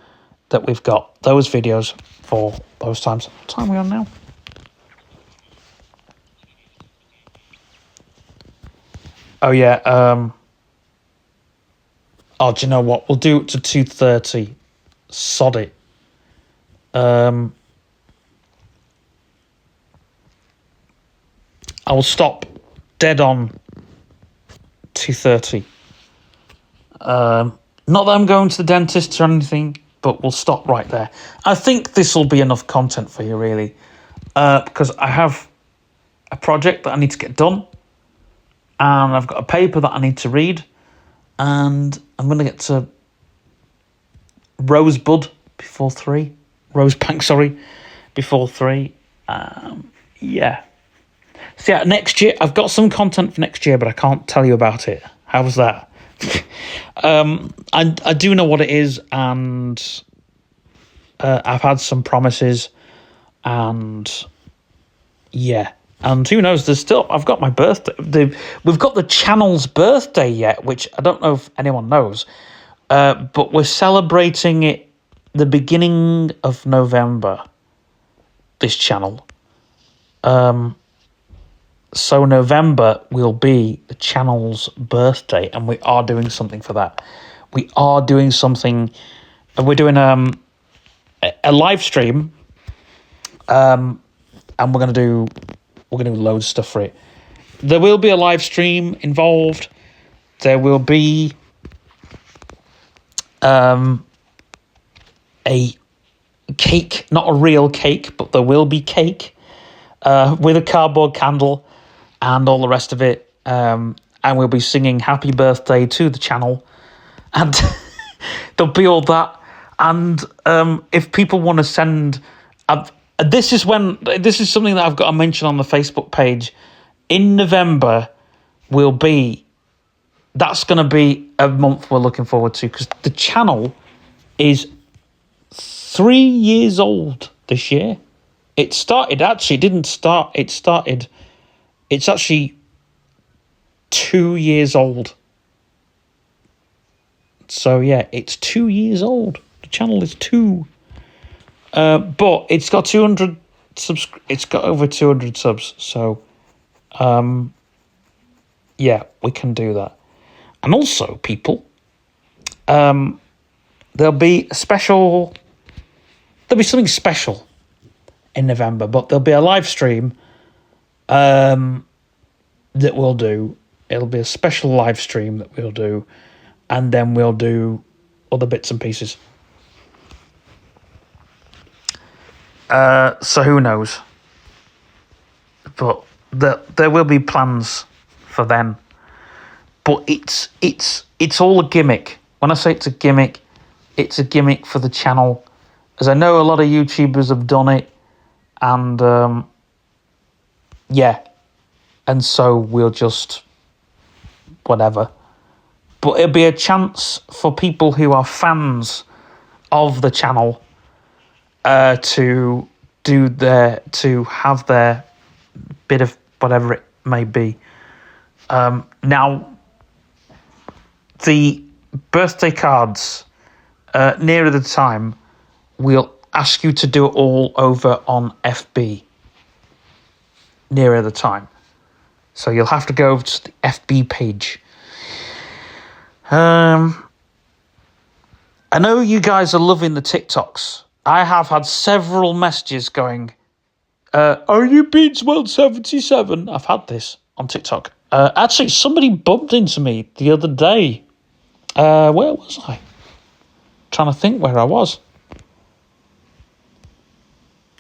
that we've got those videos for those times. What time are we on now? Oh, yeah. Do you know what? We'll do it to 2:30. Sod it. I will stop dead on 2:30. Not that I'm going to the dentist or anything, but we'll stop right there. I think this will be enough content for you, really, because I have a project that I need to get done, and I've got a paper that I need to read, and I'm going to get to Rosebank, before 3. Yeah. So yeah, next year, I've got some content for next year, but I can't tell you about it. How's that? I do know what it is, and I've had some promises, and yeah. And who knows, I've got my birthday. We've got the channel's birthday yet, which I don't know if anyone knows, but we're celebrating it the beginning of November, this channel. So November will be the channel's birthday, and we are doing something for that. We are doing something. We're doing a live stream, and we're gonna do loads of stuff for it. There will be a live stream involved. There will be a cake, not a real cake, but there will be cake with a cardboard candle and all the rest of it. And we'll be singing happy birthday to the channel. And there'll be all that. And if people want to send... This is something that I've got to mention on the Facebook page. In November that's going to be a month we're looking forward to, because the channel is 3 years old this year. It's actually 2 years old. So yeah, it's 2 years old. The channel is 2. But it's got 200 it's got over 200 subs. So yeah, we can do that. And also, people, there'll be something special in November, but there'll be a live stream that we'll do. It'll be a special live stream that we'll do, and then we'll do other bits and pieces. So who knows? But there will be plans for them. But it's all a gimmick. When I say it's a gimmick for the channel, as I know a lot of YouTubers have done it, and yeah, and so we'll just whatever. But it'll be a chance for people who are fans of the channel to have their bit of whatever it may be. Now, the birthday cards, nearer the time, we'll ask you to do it all over on FB nearer the time. So you'll have to go over to the FB page. I know you guys are loving the TikToks. I have had several messages going, are you Beans World 77? I've had this on TikTok. Actually, somebody bumped into me the other day. Where was I? Trying to think where I was.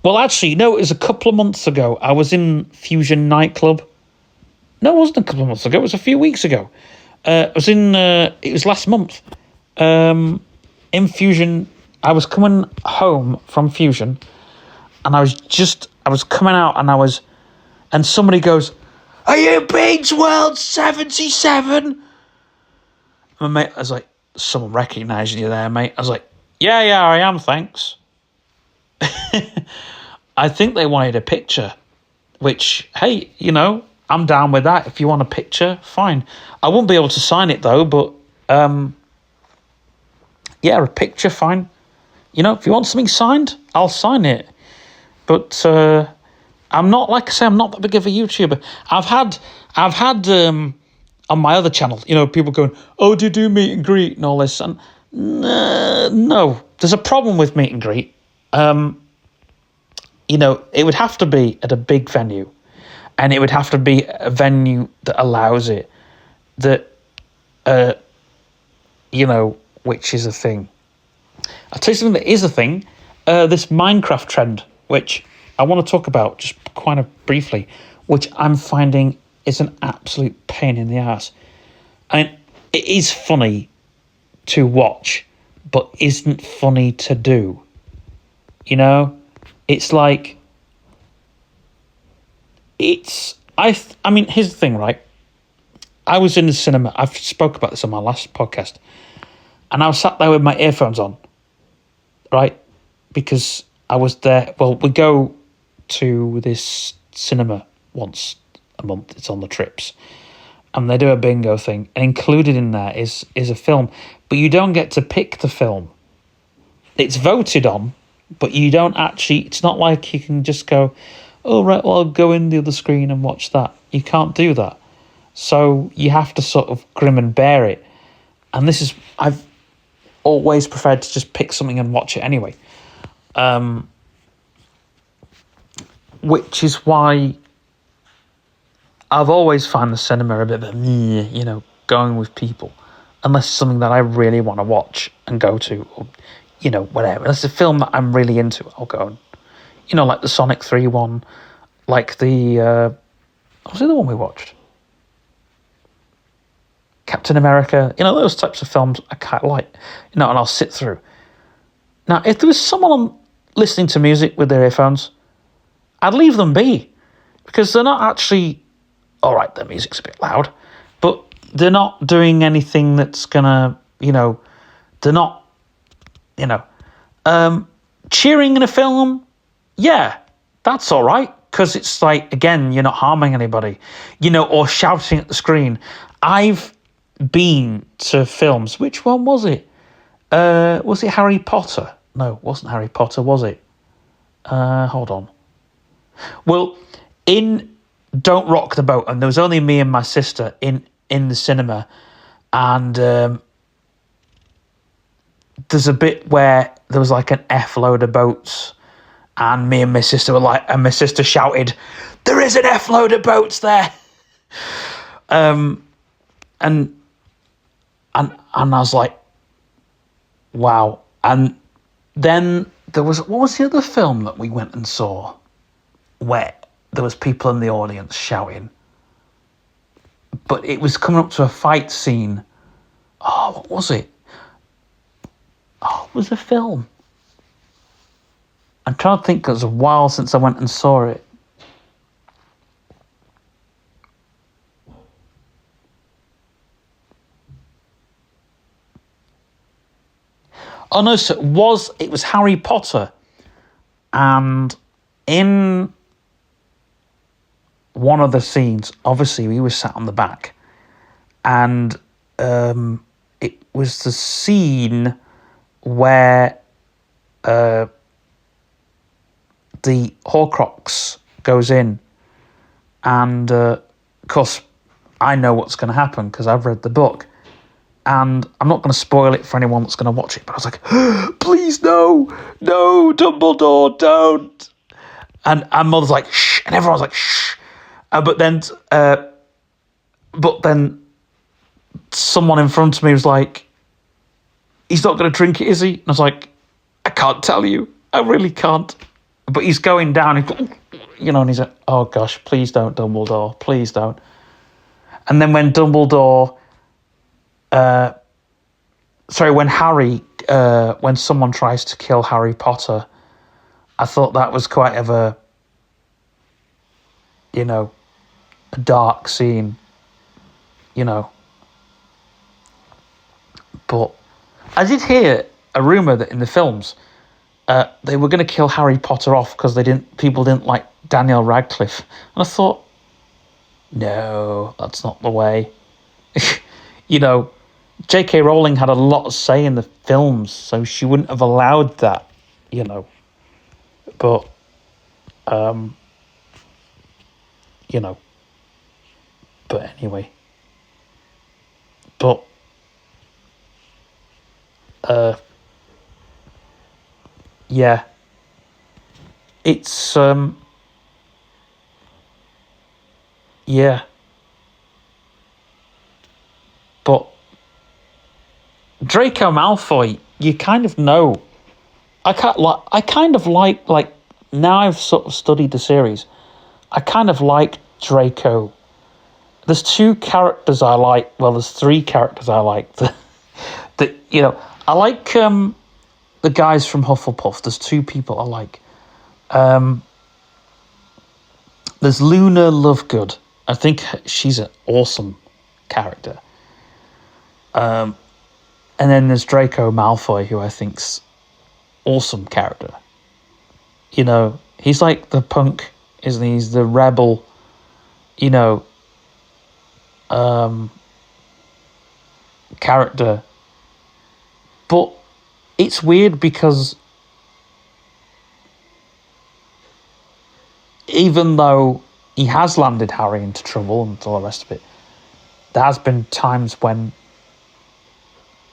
Well, actually, no, it was a couple of months ago. I was in Fusion nightclub. No, it wasn't a couple of months ago. It was a few weeks ago. It was last month. In Fusion, I was coming home from Fusion, and I was coming out, and somebody goes, "Are you Beans World 77?" My mate, I was like, "Someone recognising you there, mate." I was like, yeah, I am, thanks. I think they wanted a picture, which, hey, I'm down with that. If you want a picture, fine. I won't be able to sign it, though, but, yeah, a picture, fine. If you want something signed, I'll sign it. But I'm not, like I say, I'm not that big of a YouTuber. I've had on my other channel, people going, "Oh, do you do meet and greet and all this?" And no, there's a problem with meet and greet. It would have to be at a big venue, and it would have to be a venue that allows it, that, which is a thing. I'll tell you something that is a thing, this Minecraft trend, which I want to talk about just kind of briefly, which I'm finding is an absolute pain in the ass. I mean, it is funny to watch, but isn't funny to do. It's like, I mean, here's the thing, right? I was in the cinema. I've spoke about this on my last podcast, and I was sat there with my earphones on, right? Because I was there. Well, we go to this cinema once a month. It's on the trips, and they do a bingo thing, and included in there is a film, but you don't get to pick the film. It's voted on, but you don't actually. It's not like you can just go, "Oh right, well I'll go in the other screen and watch that." You can't do that, so you have to sort of grim and bear it. And I've always preferred to just pick something and watch it anyway. Which is why I've always found the cinema a bit of a, going with people, unless it's something that I really want to watch and go to, or, whatever. Unless it's a film that I'm really into, I'll go and, like the Sonic 3 one, like the, what was the other one we watched? Captain America, those types of films I quite like, and I'll sit through. Now, if there was someone listening to music with their earphones, I'd leave them be, because they're not actually, all right, their music's a bit loud, but they're not doing anything that's gonna, they're not, cheering in a film, yeah, that's all right, because it's like, again, you're not harming anybody, or shouting at the screen. I've been to films. Which one was it? Was it Harry Potter? No, it wasn't Harry Potter, was it? Hold on. Well, in Don't Rock the Boat, and there was only me and my sister in the cinema, and there's a bit where there was like an F load of boats, and me and my sister were like, and my sister shouted, "There is an F load of boats there!" And I was like, wow. And then there was, what was the other film that we went and saw where there was people in the audience shouting, but it was coming up to a fight scene? Oh, what was it? Oh, it was a film. I'm trying to think, 'cause it was a while since I went and saw it. Oh no, so it was Harry Potter, and in one of the scenes, obviously we were sat on the back, and it was the scene where the Horcrux goes in, and of course I know what's going to happen because I've read the book. And I'm not going to spoil it for anyone that's going to watch it, but I was like, please, no, Dumbledore, don't. And Mother's like, shh, and everyone's like, shh. But then But then someone in front of me was like, he's not going to drink it, is he? And I was like, I can't tell you. I really can't. But he's going down, and he's like, oh gosh, please don't, Dumbledore. Please don't. And then when Dumbledore, when someone tries to kill Harry Potter, I thought that was quite of a dark scene, But I did hear a rumour that in the films, they were going to kill Harry Potter off because people didn't like Daniel Radcliffe. And I thought, no, that's not the way. J.K. Rowling had a lot of say in the films, so she wouldn't have allowed that, But, but anyway. But, yeah. It's, yeah. But Draco Malfoy, you kind of know. I kind of like now I've sort of studied the series, I kind of like Draco. There's two characters I like. Well, there's three characters I like. I like the guys from Hufflepuff. There's two people I like. There's Luna Lovegood. I think she's an awesome character. And then there's Draco Malfoy, who I think's awesome character. He's like the punk, isn't he? He's the rebel, character. But it's weird because even though he has landed Harry into trouble and all the rest of it, there has been times when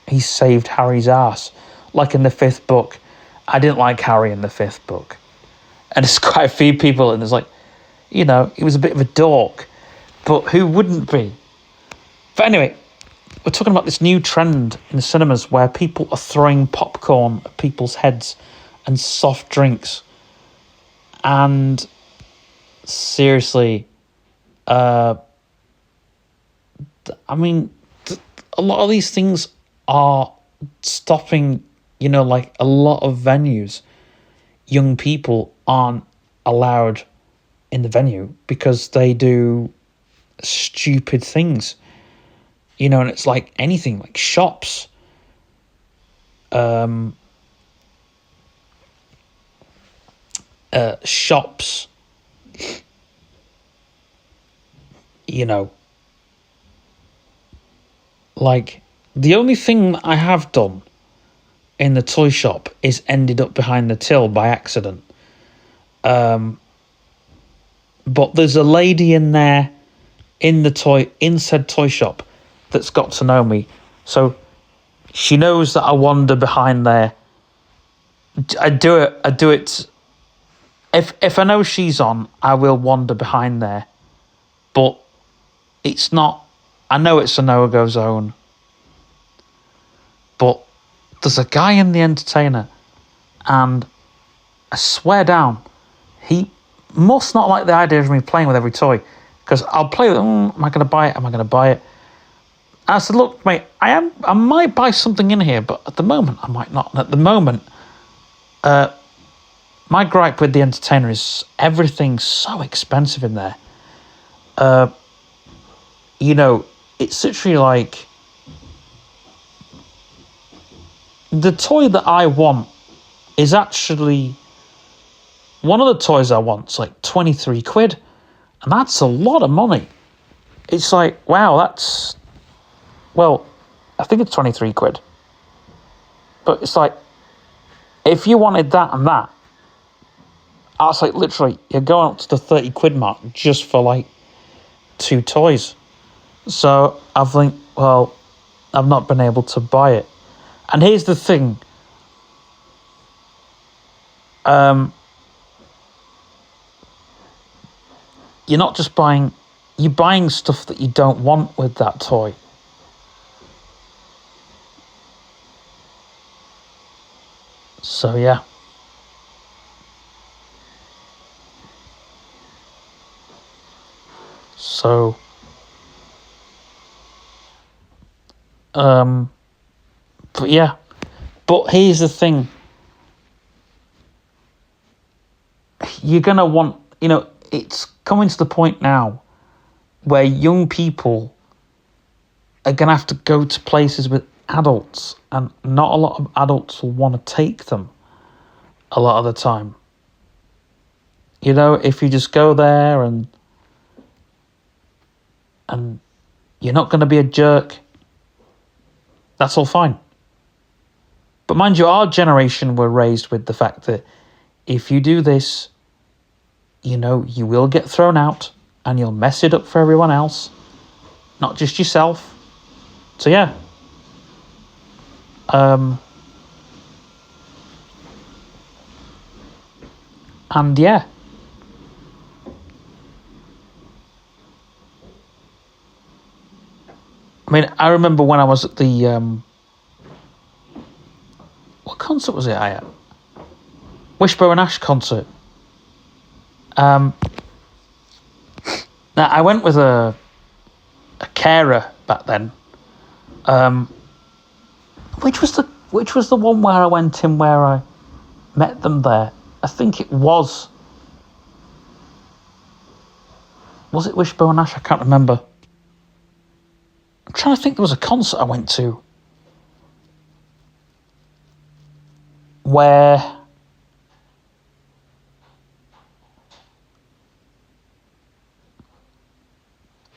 he saved Harry's ass. Like in the 5th book. I didn't like Harry in the 5th book. And there's quite a few people, and it's like, he was a bit of a dork. But who wouldn't be? But anyway, we're talking about this new trend in the cinemas where people are throwing popcorn at people's heads and soft drinks. And seriously, a lot of these things are stopping, like a lot of venues. Young people aren't allowed in the venue because they do stupid things. And it's like anything, like shops. Shops. Like, the only thing I have done in the toy shop is ended up behind the till by accident. But there's a lady in there in said toy shop that's got to know me. So she knows that I wander behind there. I do it. If I know she's on, I will wander behind there. But it's not, I know it's a no-go zone. But there's a guy in the entertainer, and I swear down, he must not like the idea of me playing with every toy, because I'll play with it. Am I going to buy it? Am I going to buy it? And I said, look, mate, I might buy something in here, but at the moment, I might not. And at the moment, my gripe with the entertainer is everything's so expensive in there. It's literally like, the toy that I want is actually, one of the toys I want is like 23 quid. And that's a lot of money. It's like, wow, I think it's 23 quid. But it's like, if you wanted that and that, I was like, literally, you're going up to the 30 quid mark just for like 2 toys. So I think, well, I've not been able to buy it. And here's the thing. You're not just buying, you're buying stuff that you don't want with that toy. So yeah. So but yeah. But here's the thing. You're gonna want, it's coming to the point now where young people are gonna have to go to places with adults, and not a lot of adults will want to take them a lot of the time. If you just go there and you're not going to be a jerk, that's all fine. But mind you, our generation were raised with the fact that if you do this, you will get thrown out and you'll mess it up for everyone else, not just yourself. So yeah. And yeah. I mean, I remember when I was at the what concert was it I at? Wishbone Ash concert. Now I went with a carer back then. Which was the one where I went in where I met them there? I think it was. Was it Wishbone Ash? I can't remember. I'm trying to think. There was a concert I went to where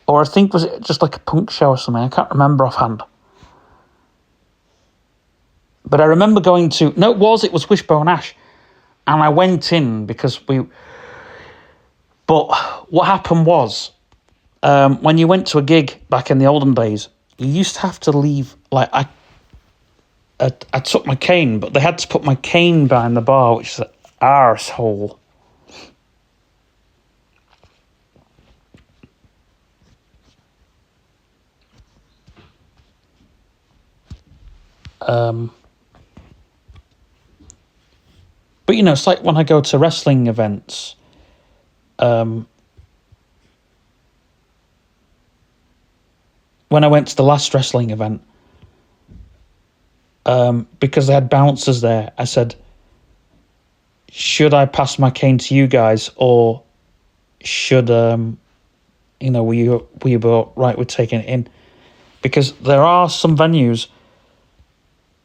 or I think was it just like a punk show or something? I can't remember offhand. But I remember going to... No, it was Wishbone Ash. And I went in because But what happened was, when you went to a gig back in the olden days, you used to have to leave... Like, I took my cane, but they had to put my cane behind the bar, which is an arsehole. But, it's like when I go to wrestling events, when I went to the last wrestling event, because they had bouncers there, I said, should I pass my cane to you guys, or should, were you right with taking it in? Because there are some venues,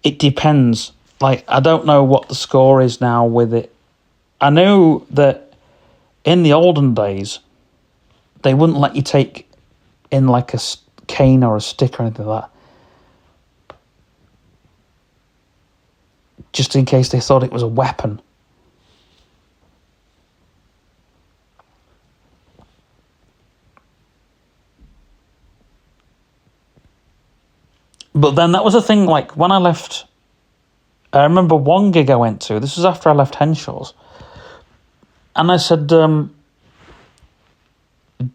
it depends. Like, I don't know what the score is now with it. I know that in the olden days, they wouldn't let you take in like a cane or a stick or anything like that, just in case they thought it was a weapon. But then that was the thing, like, when I left... I remember one gig I went to, this was after I left Henshaw's, and I said, do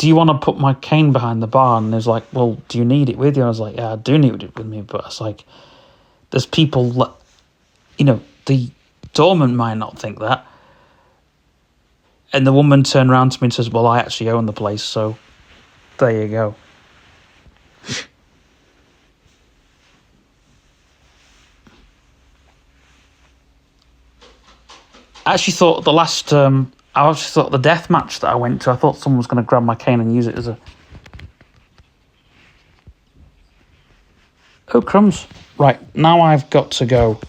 you want to put my cane behind the bar? And he was like, well, do you need it with you? I was like, yeah, I do need it with me, but it's like, there's people, the doorman might not think that. And the woman turned around to me and says, well, I actually own the place, so there you go. I actually thought the death match that I went to, I thought someone was going to grab my cane and use it as a... Oh, crumbs. Right, now I've got to go.